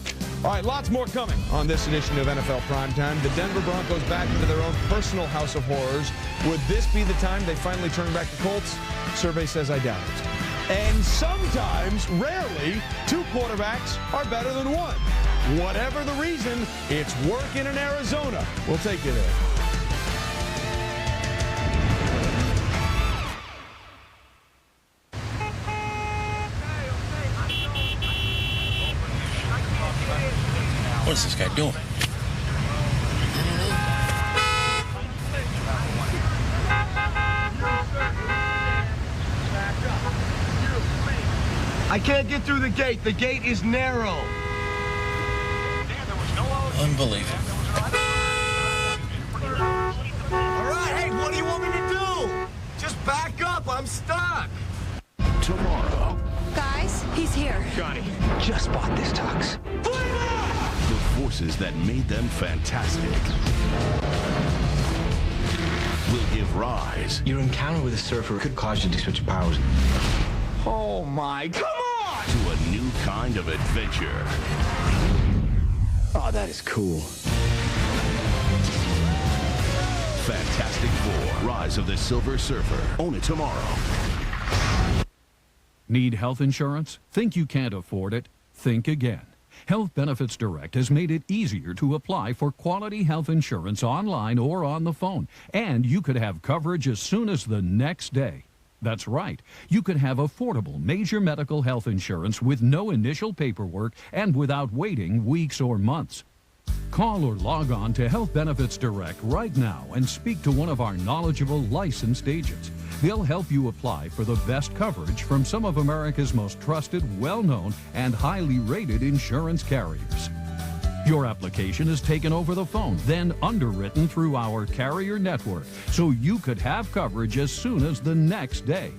All right, lots more coming on this edition of NFL Primetime. The Denver Broncos back into their own personal house of horrors. Would this be the time they finally turn back the Colts? Survey says I doubt it. And sometimes, rarely, 2 quarterbacks are better than one. Whatever the reason, it's working in Arizona. We'll take you there. What is this guy doing? I can't get through the gate. The gate is narrow. Unbelievable. All right, hey, what do you want me to do? Just back up. I'm stuck. Tomorrow. Guys, he's here. Johnny, just bought this tux. The forces that made them fantastic will give rise. Your encounter with a surfer could cause you to switch powers. Oh, my. Come on! To a new kind of adventure. Oh, that is cool. Fantastic Four, Rise of the Silver Surfer. Own it tomorrow. Need health insurance? Think you can't afford it? Think again. Health Benefits Direct has made it easier to apply for quality health insurance online or on the phone. And you could have coverage as soon as the next day. That's right. You could have affordable major medical health insurance with no initial paperwork and without waiting weeks or months. Call or log on to Health Benefits Direct right now and speak to one of our knowledgeable licensed agents. They'll help you apply for the best coverage from some of America's most trusted, well-known, and highly rated insurance carriers. Your application is taken over the phone, then underwritten through our carrier network, so you could have coverage as soon as the next day.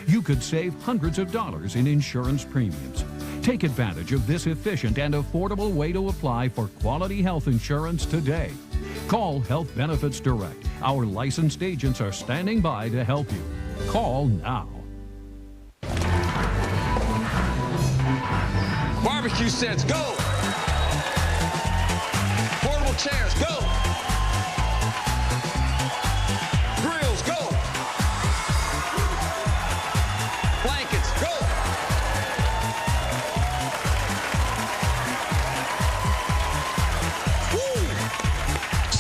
You could save hundreds of dollars in insurance premiums. Take advantage of this efficient and affordable way to apply for quality health insurance today. Call Health Benefits Direct. Our licensed agents are standing by to help you. Call now. Barbecue sets, go! Portable chairs, go! Grills, go! Blankets, go!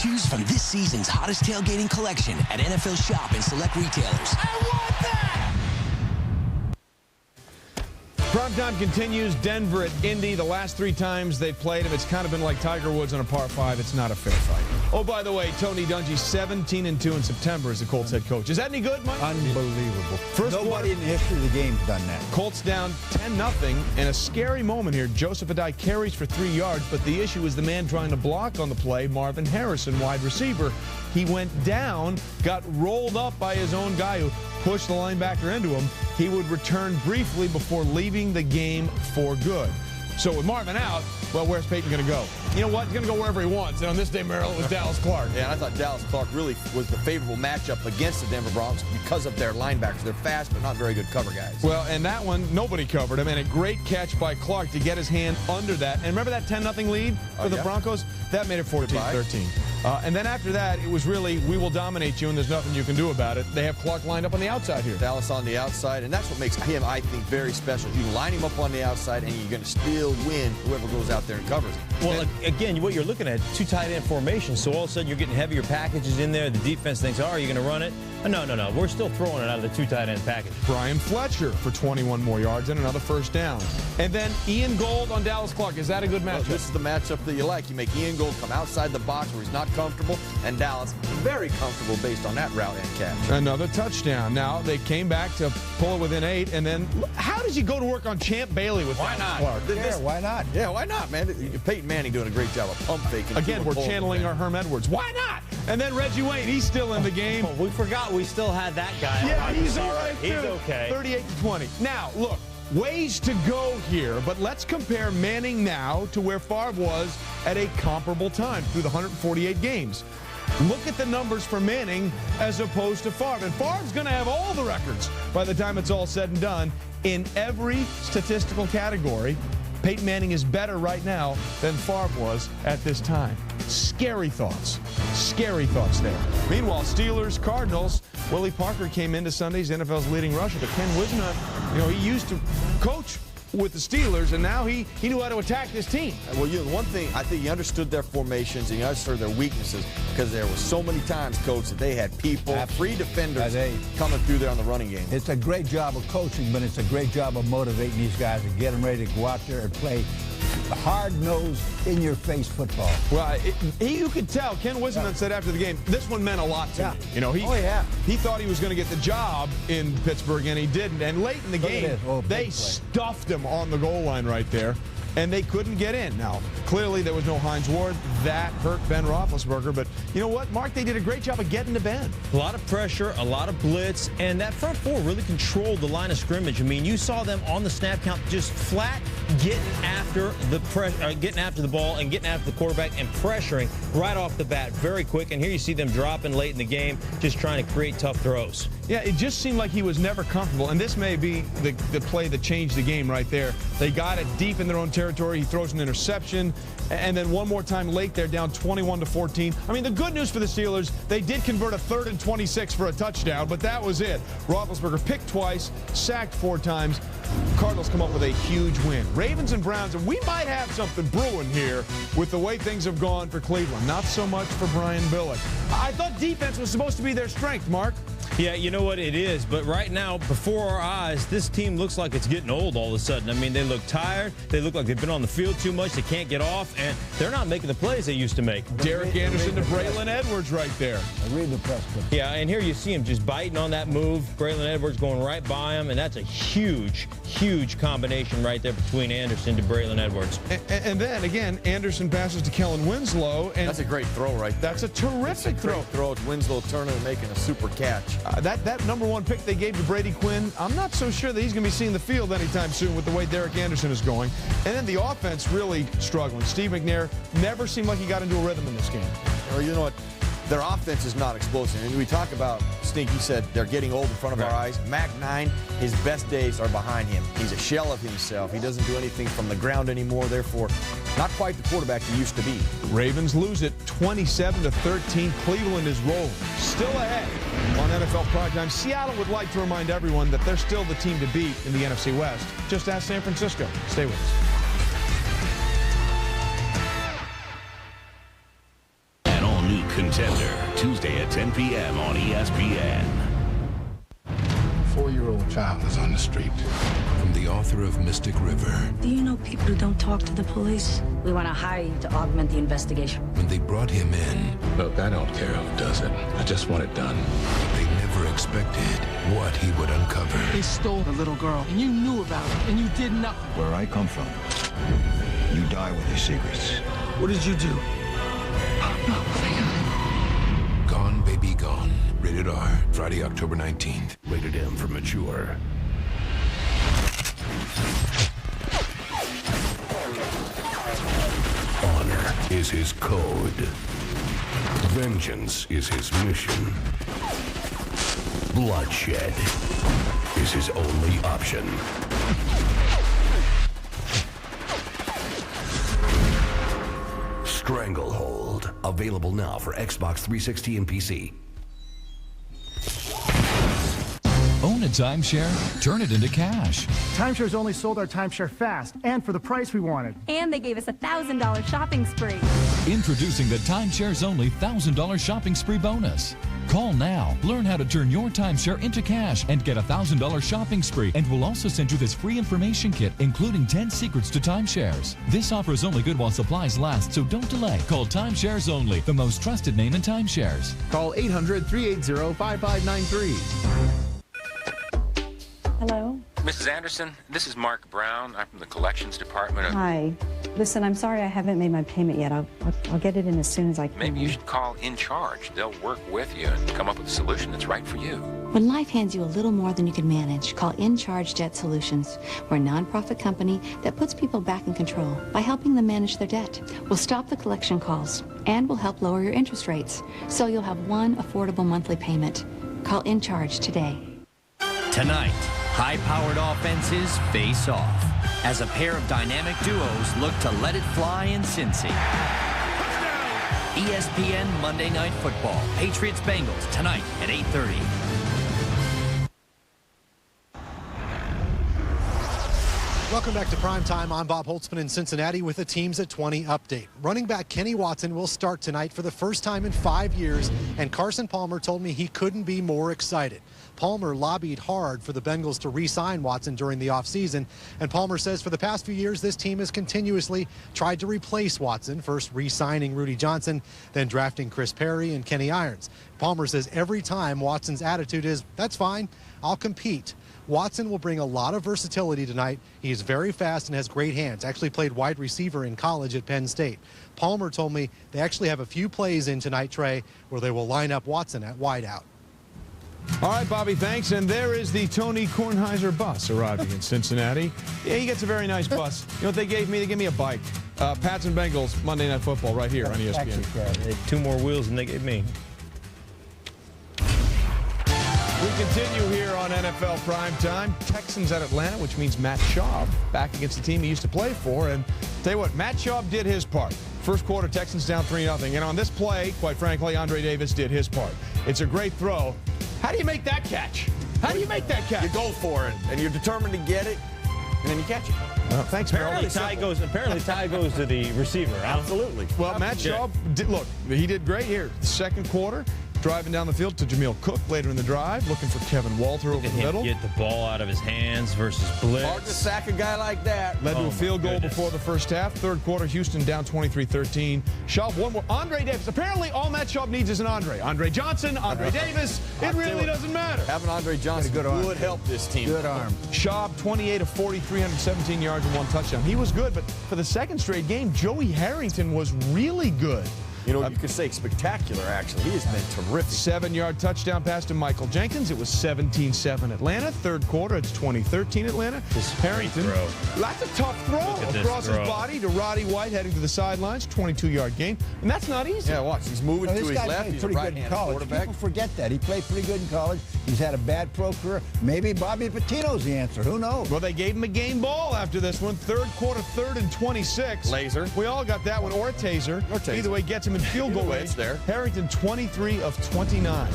Choose from this season's hottest tailgating collection at NFL Shop and select retailers. I want that! Primetime continues. Denver at Indy. The last 3 times they've played him, it's kind of been like Tiger Woods on a par 5. It's not a fair fight. Oh, by the way, Tony Dungy, 17-2 in September as the Colts head coach. Is that any good, Mike? Unbelievable. Nobody in the history of the game's done that. Colts down 10-0, and a scary moment here. Joseph Adai carries for 3 yards, but the issue is the man trying to block on the play, Marvin Harrison, wide receiver. He went down, got rolled up by his own guy who pushed the linebacker into him. He would return briefly before leaving the game for good. So with Marvin out, well, where's Peyton going to go? You know what? He's going to go wherever he wants. And on this day, Merrill, it was Dallas Clark. Yeah, and I thought Dallas Clark really was the favorable matchup against the Denver Broncos because of their linebackers. They're fast, but not very good cover guys. Well, and that one, nobody covered him, and a great catch by Clark to get his hand under that. And remember that 10-0 lead for the Broncos? That made it 14-13. And then after that, it was really, we will dominate you, and there's nothing you can do about it. They have Clark lined up on the outside here. Dallas on the outside, and that's what makes him, I think, very special. You line him up on the outside, and you're going to still win whoever goes out there and covers him. Well, again, what you're looking at, 2 tight end formations, so all of a sudden you're getting heavier packages in there. The defense thinks, oh, are you going to run it? No. We're still throwing it out of the 2 tight end package. Brian Fletcher for 21 more yards and another first down. And then Ian Gold on Dallas Clark. Is that a good matchup? Well, this is the matchup that you like. You make Ian Gold come outside the box where he's not comfortable, and Dallas very comfortable based on that route and catch. Another touchdown. Now they came back to pull it within 8, and then how does he go to work on Champ Bailey with Why not? Clark? Yeah, why not? Yeah, why not, man? Peyton Manning doing a great job of pump faking. Again, we're channeling our Herm Edwards. Why not? And then Reggie Wayne, he's still in the game. Oh, we forgot we still had that guy. Yeah, he's all right, too. He's okay. 38-20. Now, look, ways to go here, but let's compare Manning now to where Favre was at a comparable time through the 148 games. Look at the numbers for Manning as opposed to Favre. And Favre's going to have all the records by the time it's all said and done in every statistical category. Peyton Manning is better right now than Favre was at this time. Scary thoughts. Scary thoughts there. Meanwhile, Steelers, Cardinals, Willie Parker came into Sunday's NFL's leading rusher, but Ken Wisnut, he used to coach with the Steelers, and now he knew how to attack this team. Well, one thing, I think he understood their formations and he understood their weaknesses because there were so many times, Coach, that they had people, free defenders coming through there on the running game. It's a great job of coaching, but it's a great job of motivating these guys and get them ready to go out there and play hard-nosed, in-your-face football. Well, you could tell. Ken Wisman said after the game, this one meant a lot to me. He thought he was going to get the job in Pittsburgh, and he didn't. And late in the game, they stuffed him on the goal line right there, and they couldn't get in. Now, clearly there was no Hines Ward. That hurt Ben Roethlisberger. But you know what, Mark? They did a great job of getting to Ben. A lot of pressure, a lot of blitz, and that front four really controlled the line of scrimmage. I mean, you saw them on the snap count just flat getting after the ball and getting after the quarterback and pressuring right off the bat very quick. And here you see them dropping late in the game, just trying to create tough throws. Yeah, it just seemed like he was never comfortable. And this may be the play that changed the game right there. They got it deep in their own territory. He throws an interception. And then one more time late, they're down 21-14. I mean, the good news for the Steelers, they did convert a 3rd and 26 for a touchdown, but that was it. Roethlisberger picked twice, sacked 4 times. Cardinals come up with a huge win. Ravens and Browns, and we might have something brewing here with the way things have gone for Cleveland. Not so much for Brian Billick. I thought defense was supposed to be their strength, Mark. Yeah, you know what, it is. But right now, before our eyes, this team looks like it's getting old all of a sudden. I mean, they look tired. They look like they've been on the field too much. They can't get off, and they're not making the plays they used to make. Derek Anderson to Braylon Edwards right there. I read the press clip. Yeah, and here you see him just biting on that move. Braylon Edwards going right by him, and that's a huge, huge combination right there between Anderson to Braylon Edwards. And then, again, Anderson passes to Kellen Winslow. And that's a great throw right there. That's a terrific throw. It's Winslow turning and making a super catch. That #1 pick they gave to Brady Quinn, I'm not so sure that he's going to be seeing the field anytime soon with the way Derek Anderson is going. And then the offense really struggling. Steve McNair never seemed like he got into a rhythm in this game. Well, you know what? Their offense is not explosive. And we talk about, Sneaky said, they're getting old in front of our eyes. Mac 9, his best days are behind him. He's a shell of himself. He doesn't do anything from the ground anymore. Therefore, not quite the quarterback he used to be. Ravens lose it 27-13. Cleveland is rolling. Still ahead on NFL Primetime. Seattle would like to remind everyone that they're still the team to beat in the NFC West. Just ask San Francisco. Stay with us. Contender, Tuesday at 10 p.m. on ESPN. A 4-year-old child is on the street. From the author of Mystic River. Do you know people who don't talk to the police? We want to hire you to augment the investigation. When they brought him in. Look, I don't care who does it. I just want it done. But they never expected what he would uncover. They stole the little girl, and you knew about it, and you did nothing. Where I come from, you die with your secrets. What did you do? Gone Baby Gone. Rated R. Friday, October 19th. Rated M for mature. Honor is his code. Vengeance is his mission. Bloodshed is his only option. Stranglehold. Available now for Xbox 360 and PC. Own a timeshare? Turn it into cash. Timeshares only sold our timeshare fast and for the price we wanted. And they gave us a $1,000 shopping spree. Introducing the Timeshares Only $1,000 shopping spree bonus. Call now. Learn how to turn your timeshare into cash and get a $1,000 shopping spree. And we'll also send you this free information kit, including 10 secrets to timeshares. This offer is only good while supplies last, so don't delay. Call Timeshares Only, the most trusted name in timeshares. Call 800-380-5593. Hello? Mrs. Anderson, this is Mark Brown. I'm from the collections department of... Hi. Listen, I'm sorry I haven't made my payment yet. I'll get it in as soon as I can. Maybe you should call In Charge. They'll work with you and come up with a solution that's right for you. When life hands you a little more than you can manage, call In Charge Debt Solutions. We're a nonprofit company that puts people back in control by helping them manage their debt. We'll stop the collection calls, and we'll help lower your interest rates, so you'll have one affordable monthly payment. Call In Charge today. Tonight, high-powered offenses face off as a pair of dynamic duos look to let it fly in Cincy. ESPN Monday Night Football. Patriots-Bengals tonight at 8:30. Welcome back to Primetime. I'm Bob Holtzman in Cincinnati with the Teams at 20 update. Running back Kenny Watson will start tonight for the first time in 5 years, and Carson Palmer told me he couldn't be more excited. Palmer lobbied hard for the Bengals to re-sign Watson during the offseason, and Palmer says for the past few years this team has continuously tried to replace Watson, first re-signing Rudy Johnson, then drafting Chris Perry and Kenny Irons. Palmer says every time Watson's attitude is, "That's fine, I'll compete." Watson will bring a lot of versatility tonight. He is very fast and has great hands. Actually played wide receiver in college at Penn State. Palmer told me they actually have a few plays in tonight, Trey, where they will line up Watson at wideout. All right, Bobby, thanks. And there is the Tony Kornheiser bus arriving in Cincinnati. Yeah, he gets a very nice bus. You know what they gave me? They gave me a bike. Pats and Bengals, Monday Night Football, right here on ESPN. Two more wheels than they gave me. We continue here on NFL Primetime. Texans at Atlanta, which means Matt Schaub back against the team he used to play for. And tell you what, Matt Schaub did his part. First quarter, Texans down 3-0. And on this play, quite frankly, Andre Davis did his part. It's a great throw. How do you make that catch? How do you make that catch? You go for it, and you're determined to get it, and then you catch it. Well, thanks, Apparently Ty goes to the receiver. Absolutely. Well, Matt Schaub, look, he did great here. Second quarter. Driving down the field to Jameel Cook later in the drive, looking for Kevin Walter over the middle. Get the ball out of his hands versus blitz. Hard to sack a guy like that. Led to a field goal before the first half. Third quarter, Houston down 23-13. Schaub one more. Andre Davis. Apparently, all Matt Schaub needs is an Andre. Andre Johnson, Andre Davis. It really doesn't matter. Having Andre Johnson would help this team. Good arm. Schaub, 28 of 40, 317 yards and 1 touchdown. He was good, but for the second straight game, Joey Harrington was really good. You know, you could say spectacular, actually. He has been terrific. 7-yard touchdown pass to Michael Jenkins. It was 17-7 Atlanta. Third quarter, it's 20-13 Atlanta. Harrington, that's a tough throw across his body to Roddy White heading to the sidelines. 22-yard gain. And that's not easy. Yeah, watch. He's moving to his left. He's a right-handed quarterback. People forget that. He played pretty good in college. He's had a bad pro career. Maybe Bobby Patino's the answer. Who knows? Well, they gave him a game ball after this one. Third quarter, 3rd and 26. Laser. We all got that one. Or a taser. Either way, gets him in field goal range. It's there. Harrington, 23 of 29.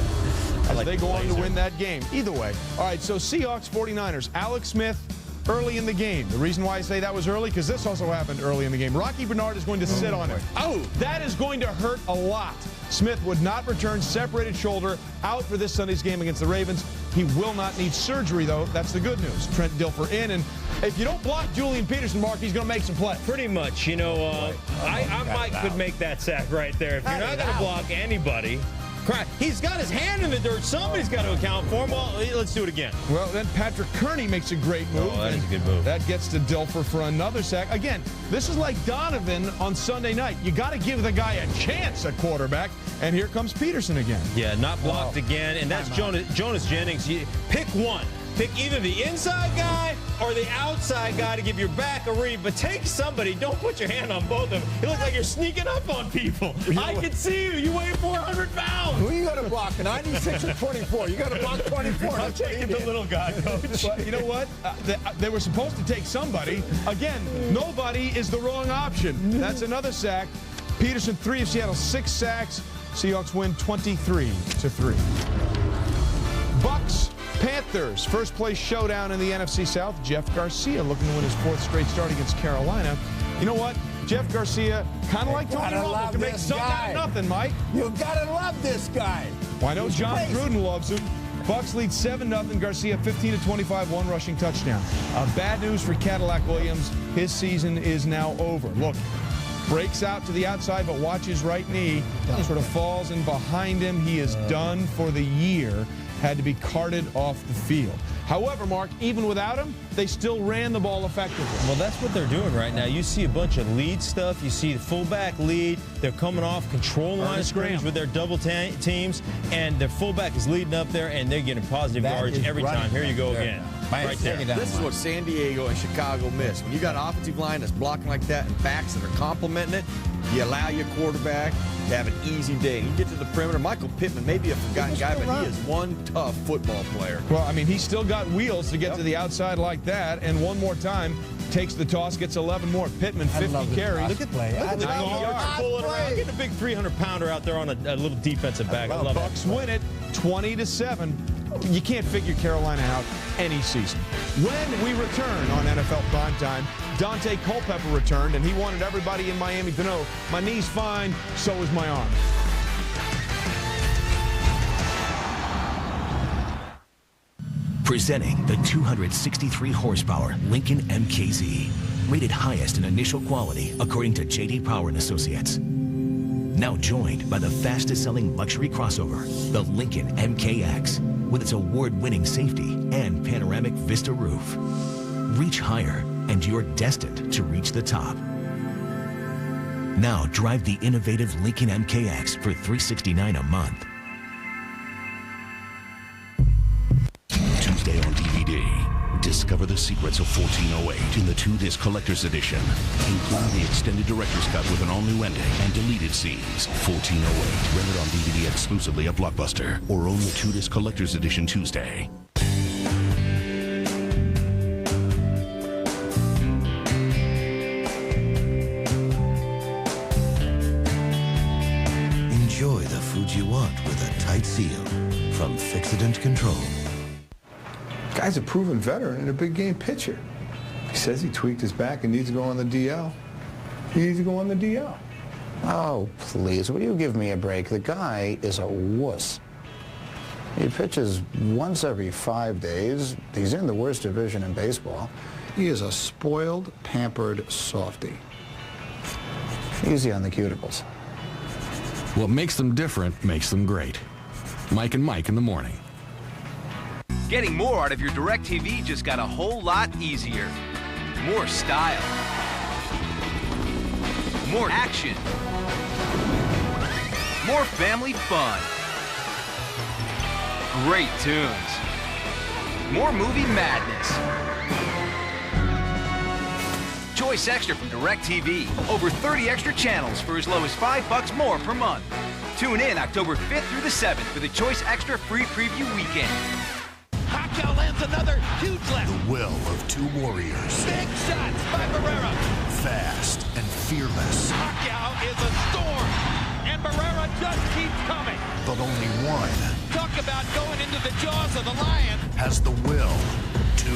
As they go on to win that game. Either way. All right, so Seahawks, 49ers. Alex Smith early in the game. The reason why I say that was early, because this also happened early in the game. Rocky Bernard is going to sit on him. Oh, that is going to hurt a lot. Smith would not return, separated shoulder, out for this Sunday's game against the Ravens. He will not need surgery, though. That's the good news. Trent Dilfer in, and if you don't block Julian Peterson, Mark, he's going to make some play. Pretty much. You know, I could make that sack right there. If you're not going to block anybody, he's got his hand in the dirt. Somebody's got to account for him. Well, let's do it again. Well, then Patrick Kearney makes a great move. Oh, that is a good move. That gets to Dilfer for another sack. Again, this is like Donovan on Sunday night. You got to give the guy a chance at quarterback. And here comes Peterson again. Yeah, not blocked again. And that's Jonas Jennings. Pick one. Pick either the inside guy or the outside guy to give your back a read, but take somebody. Don't put your hand on both of them. It looks like you're sneaking up on people. I can see you. You weigh 400 pounds. Who you got to block? 96 or 24? You got to block 24. I'm taking the little guy, Coach. But you know what? They were supposed to take somebody. Again, nobody is the wrong option. That's another sack. Peterson, 3 of Seattle, 6 sacks. Seahawks win 23-3. Bucks, Panthers, first place showdown in the NFC South. Jeff Garcia looking to win his 4th straight start against Carolina. You know what? Jeff Garcia, kind of like Tony Romo, can make something out of nothing, Mike. You gotta love this guy. Well, I know John Gruden loves him. Bucs lead 7-0. Garcia 15-25, 1 rushing touchdown. Bad news for Cadillac Williams. His season is now over. Look, breaks out to the outside, but watch his right knee. Sort of falls in behind him. He is done for the year. Had to be carted off the field. However, Mark, even without him, they still ran the ball effectively. Well, that's what they're doing right now. You see a bunch of lead stuff. You see the fullback lead. They're coming off control line of scrimmage with their double teams, and their fullback is leading up there, and they're getting positive yards every time. Here you go again. Right there. This is what San Diego and Chicago miss. When you got an offensive line that's blocking like that and backs that are complimenting it, you allow your quarterback to have an easy day. And you get to the perimeter. Michael Pittman may be a forgotten guy, but he is one tough football player. Well, I mean, he's still got wheels to get to the outside like that. And one more time, takes the toss, gets 11 more. Pittman, 50 carries. Look at the yards pulling around. Getting a big 300-pounder out there on a little defensive back. I love Bucs win it 20-7. You can't figure Carolina out any season. When we return on NFL Primetime, Dante Culpepper returned, and he wanted everybody in Miami to know, my knee's fine, so is my arm. Presenting the 263 horsepower Lincoln MKZ, rated highest in initial quality according to J.D. Power and Associates. Now joined by the fastest selling luxury crossover, the Lincoln MKX, with its award-winning safety and panoramic Vista roof. Reach higher, and you're destined to reach the top. Now drive the innovative Lincoln MKX for $369 a month. Tuesday on DVD. Discover the secrets of 1408 in the 2-disc collector's edition, including the extended director's cut with an all-new ending and deleted scenes. 1408, rented on DVD exclusively at Blockbuster, or own the 2-disc collector's edition Tuesday. Enjoy the food you want with a tight seal from Fixodent Control. Guy's a proven veteran and a big game pitcher. He says he tweaked his back and needs to go on the DL. He needs to go on the DL. Oh, please, will you give me a break? The guy is a wuss. He pitches once every 5 days. He's in the worst division in baseball. He is a spoiled, pampered softy. Easy on the cuticles. What makes them different makes them great. Mike and Mike in the morning. Getting more out of your DirecTV just got a whole lot easier. More style. More action. More family fun. Great tunes. More movie madness. Choice Extra from DirecTV. Over 30 extra channels for as low as $5 more per month. Tune in October 5th through the 7th for the Choice Extra free preview weekend. Pacquiao lands another huge left. The will of two warriors. Big shots by Barrera. Fast and fearless. Pacquiao is a storm, and Barrera just keeps coming. But only one. Talk about going into the jaws of the lion. Has the will to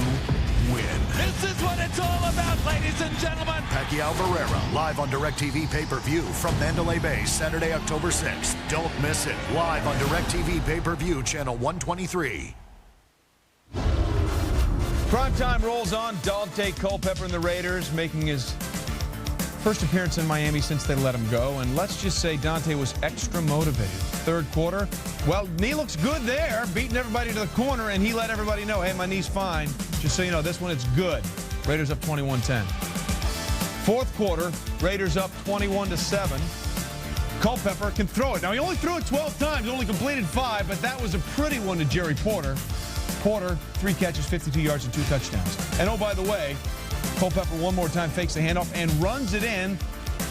win. This is what it's all about, ladies and gentlemen. Pacquiao Barrera, live on DirecTV pay-per-view from Mandalay Bay, Saturday, October 6th. Don't miss it. Live on DirecTV pay-per-view, channel 123. Primetime rolls on. Dante Culpepper and the Raiders making his first appearance in Miami since they let him go. And let's just say Dante was extra motivated. Third quarter, well, knee looks good there, beating everybody to the corner, and he let everybody know, hey, my knee's fine. Just so you know, this one, it's good. Raiders up 21-10. Fourth quarter, Raiders up 21-7. Culpepper can throw it. Now, he only threw it 12 times, only completed 5, but that was a pretty one to Jerry Porter. Porter, 3 catches, 52 yards, and 2 touchdowns. And oh, by the way, Culpepper one more time fakes the handoff and runs it in.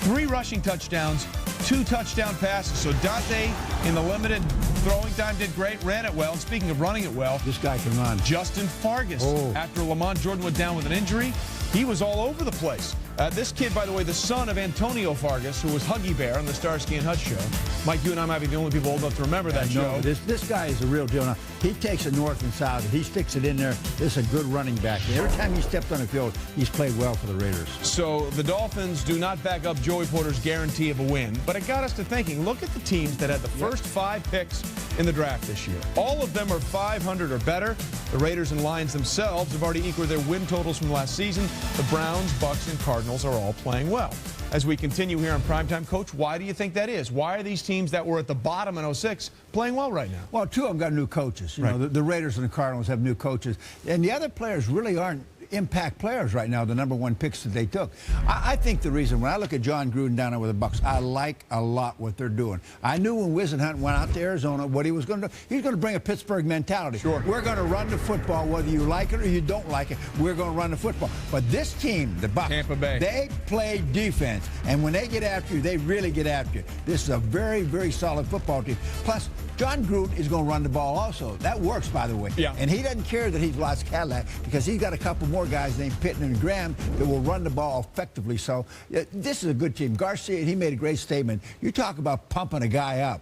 3 rushing touchdowns, 2 touchdown passes. So Dante, in the limited throwing time, did great, ran it well. And speaking of running it well, this guy can run. Justin Fargas, after Lamont Jordan went down with an injury, he was all over the place. This kid, by the way, the son of Antonio Fargas, who was Huggy Bear on the Starsky and Hutch show. Mike, you and I might be the only people old enough to remember that show. This guy is a real deal. Now, he takes it north and south, and he sticks it in there. This is a good running back. Every time he stepped on the field, he's played well for the Raiders. So the Dolphins do not back up Joey Porter's guarantee of a win, but it got us to thinking, look at the teams that had the first 5 picks in the draft this year. All of them are 500 or better. The Raiders and Lions themselves have already equaled their win totals from last season. The Browns, Bucks, and Cardinals are all playing well. As we continue here on Primetime, Coach, why do you think that is? Why are these teams that were at the bottom in 06 playing well right now? Well, 2 of them got new coaches. You know, the Raiders and the Cardinals have new coaches. And the other players really aren't impact players right now, the #1 picks that they took. I think the reason, when I look at John Gruden down there with the Bucks, I like a lot what they're doing. I knew when Whisenhunt went out to Arizona what he was going to do. He's going to bring a Pittsburgh mentality. Sure. We're going to run the football whether you like it or you don't like it. We're going to run the football. But this team, the Bucks, Tampa Bay, they play defense. And when they get after you, they really get after you. This is a very, very solid football team. Plus, John Gruden is going to run the ball also. That works, by the way. Yeah. And he doesn't care that he's lost Cadillac because he's got a couple more guys named Pittman and Graham that will run the ball effectively. So this is a good team. Garcia, he made a great statement. You talk about pumping a guy up.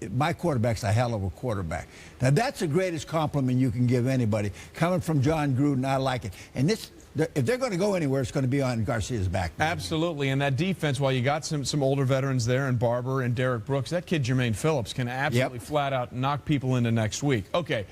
My quarterback's a hell of a quarterback. Now, that's the greatest compliment you can give anybody. Coming from John Gruden, I like it. And this, if they're going to go anywhere, it's going to be on Garcia's back. Absolutely. And that defense, while you got some older veterans there, and Barber and Derek Brooks, that kid Jermaine Phillips can absolutely flat out knock people into next week. Okay.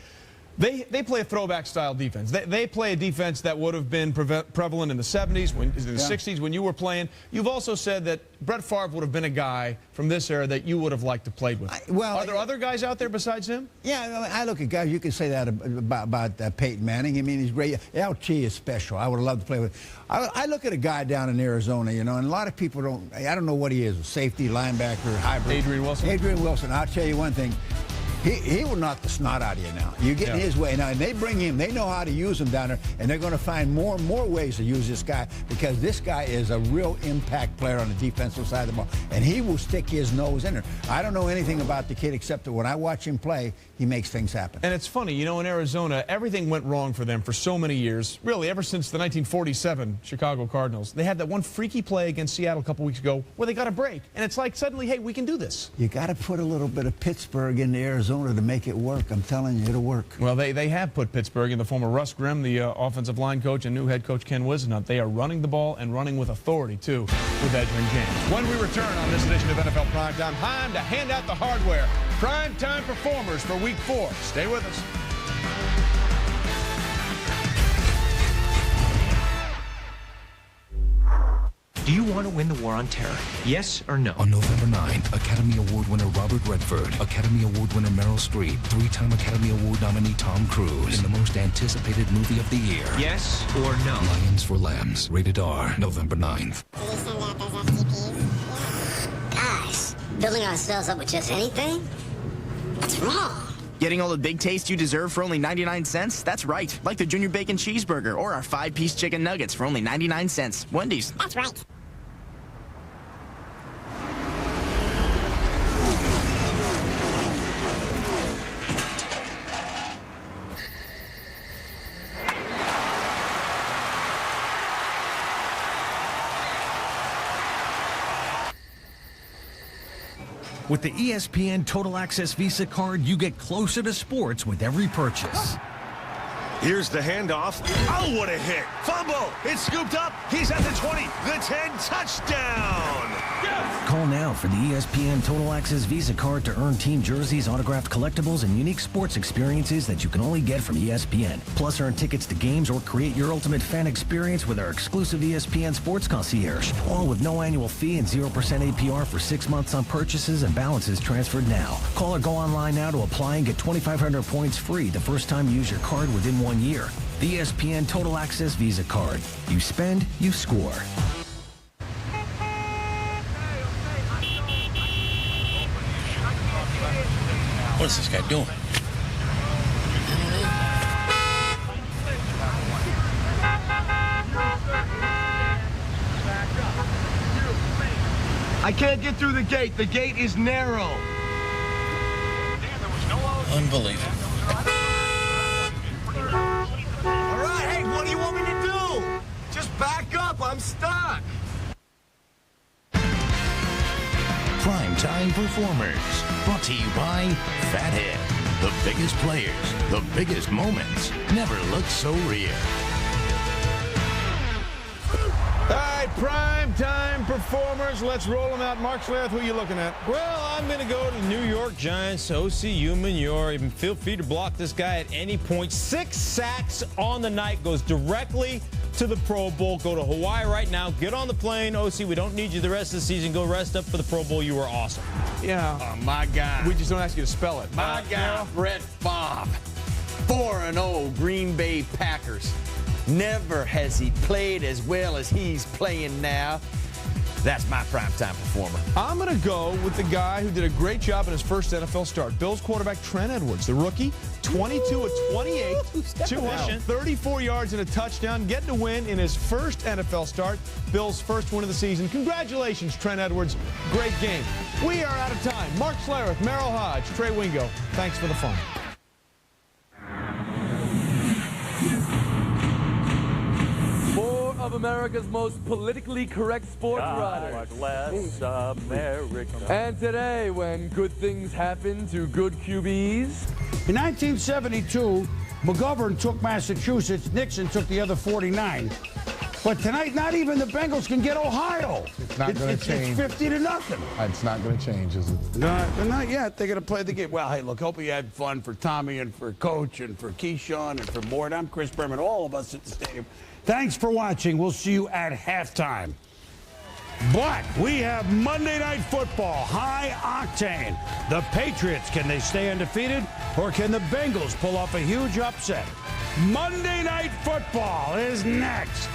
They play a throwback-style defense. They play a defense that would have been prevalent in the 70s, in the 60s when you were playing. You've also said that Brett Favre would have been a guy from this era that you would have liked to play with. Are there other guys out there besides him? Yeah, I look at guys. You can say that about Peyton Manning. I mean, he's great. LT is special. I would have loved to play with. I look at a guy down in Arizona, you know, and a lot of people don't. I don't know what he is: a safety, linebacker, hybrid. Adrian Wilson. Adrian Wilson. I'll tell you one thing. He will knock the snot out of you now. You get in his way now, and they bring him. They know how to use him down there, and they're going to find more and more ways to use this guy because this guy is a real impact player on the defensive side of the ball, and he will stick his nose in there. I don't know anything about the kid except that when I watch him play, he makes things happen. And it's funny, you know, in Arizona, everything went wrong for them for so many years, really ever since the 1947 Chicago Cardinals. They had that one freaky play against Seattle a couple weeks ago where they got a break, and it's like suddenly, hey, we can do this. You got to put a little bit of Pittsburgh into Arizona to make it work. I'm telling you, it'll work. Well, they have put Pittsburgh in the form of Russ Grimm, the offensive line coach, and new head coach Ken Whisenhunt. They are running the ball and running with authority, too, with Edgerrin James. When we return on this edition of NFL Primetime, time to hand out the hardware. Primetime performers for Week 4. Stay with us. Do you want to win the war on terror? Yes or no? On November 9th, Academy Award winner Robert Redford, Academy Award winner Meryl Streep, 3-time Academy Award nominee Tom Cruise in the most anticipated movie of the year. Yes or no? Lions for Lambs, rated R, November 9th. Guys, building ourselves up with just anything? That's wrong. Getting all the big taste you deserve for only 99 cents? That's right. Like the Junior Bacon Cheeseburger or our 5-piece chicken nuggets for only 99 cents. Wendy's. That's right. With the ESPN Total Access Visa card, you get closer to sports with every purchase. Here's the handoff. Oh, what a hit. Fumble. It's scooped up. He's at the 20, the 10, touchdown. Yes! Call now for the ESPN Total Access Visa card to earn team jerseys, autographed collectibles, and unique sports experiences that you can only get from ESPN. Plus, earn tickets to games or create your ultimate fan experience with our exclusive ESPN Sports Concierge. All with no annual fee and 0% APR for 6 months on purchases and balances transferred now. Call or go online now to apply and get 2,500 points free the first time you use your card within 1 year. The ESPN Total Access Visa card. You spend, you score. What is this guy doing? I can't get through the gate. The gate is narrow. Unbelievable. All right, hey, what do you want me to do? Just back up. I'm stuck. Performers. Brought to you by Fathead. The biggest players, the biggest moments, never looked so real. All right, prime time performers. Let's roll them out. Mark Schlereth, who are you looking at? Well, I'm going to go to New York Giants, O.C. Umenyior. Feel free to block this guy at any point. 6 sacks on the night, goes directly to the Pro Bowl. Go to Hawaii right now. Get on the plane, O.C. We don't need you the rest of the season. Go rest up for the Pro Bowl. You were awesome. Yeah. Oh, my guy. We just don't ask you to spell it. My guy, Brett Favre. 4-0 Green Bay Packers. Never has he played as well as he's playing now. That's my primetime performer. I'm going to go with the guy who did a great job in his first NFL start. Bills quarterback Trent Edwards, the rookie, 22 of 28, 234 yards and a touchdown, getting a win in his first NFL start. Bills' first win of the season. Congratulations, Trent Edwards. Great game. We are out of time. Mark Schlereth, Merrill Hodge, Trey Wingo. Thanks for the fun. Of America's most politically correct sports writers. Bless America. And today, when good things happen to good QBs. In 1972, McGovern took Massachusetts, Nixon took the other 49. But tonight, not even the Bengals can get Ohio. It's not going to change. It's 50-0. It's not going to change, is it? Not yet. They're going to play the game. Well, hey, look, hope you had fun for Tommy and for Coach and for Keyshawn and for Mort. I'm Chris Berman, all of us at the stadium. Thanks for watching. We'll see you at halftime. But we have Monday Night Football, high octane. The Patriots, can they stay undefeated? Or can the Bengals pull off a huge upset? Monday Night Football is next.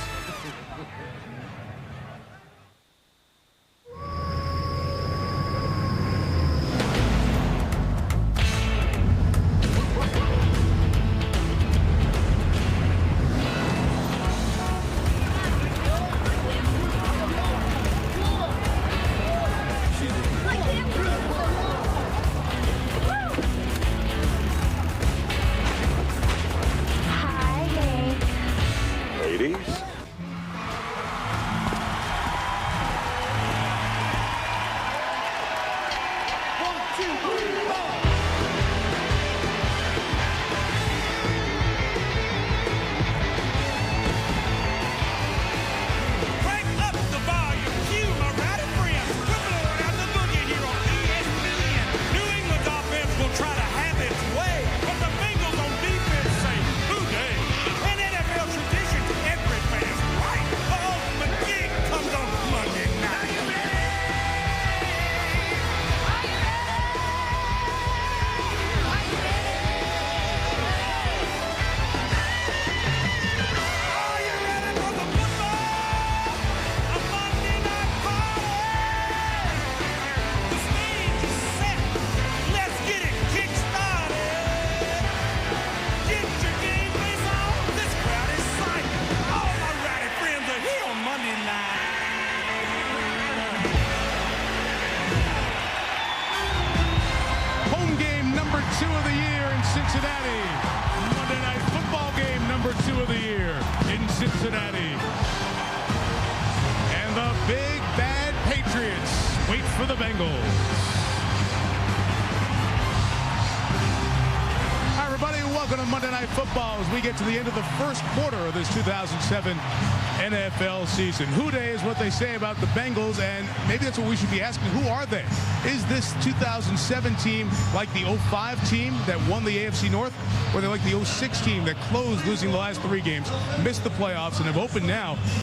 Cincinnati. And the big bad Patriots wait for the Bengals. Hi, everybody. Welcome to Monday Night Football as we get to the end of the first quarter of this 2007 NFL season. Who Day is what they say about the Bengals, and maybe that's what we should be asking. Who are they? Is this 2007 team like the 05 team that won the AFC North, or are they like the 06 team that closed losing the last 3 games, missed the playoffs, and have opened now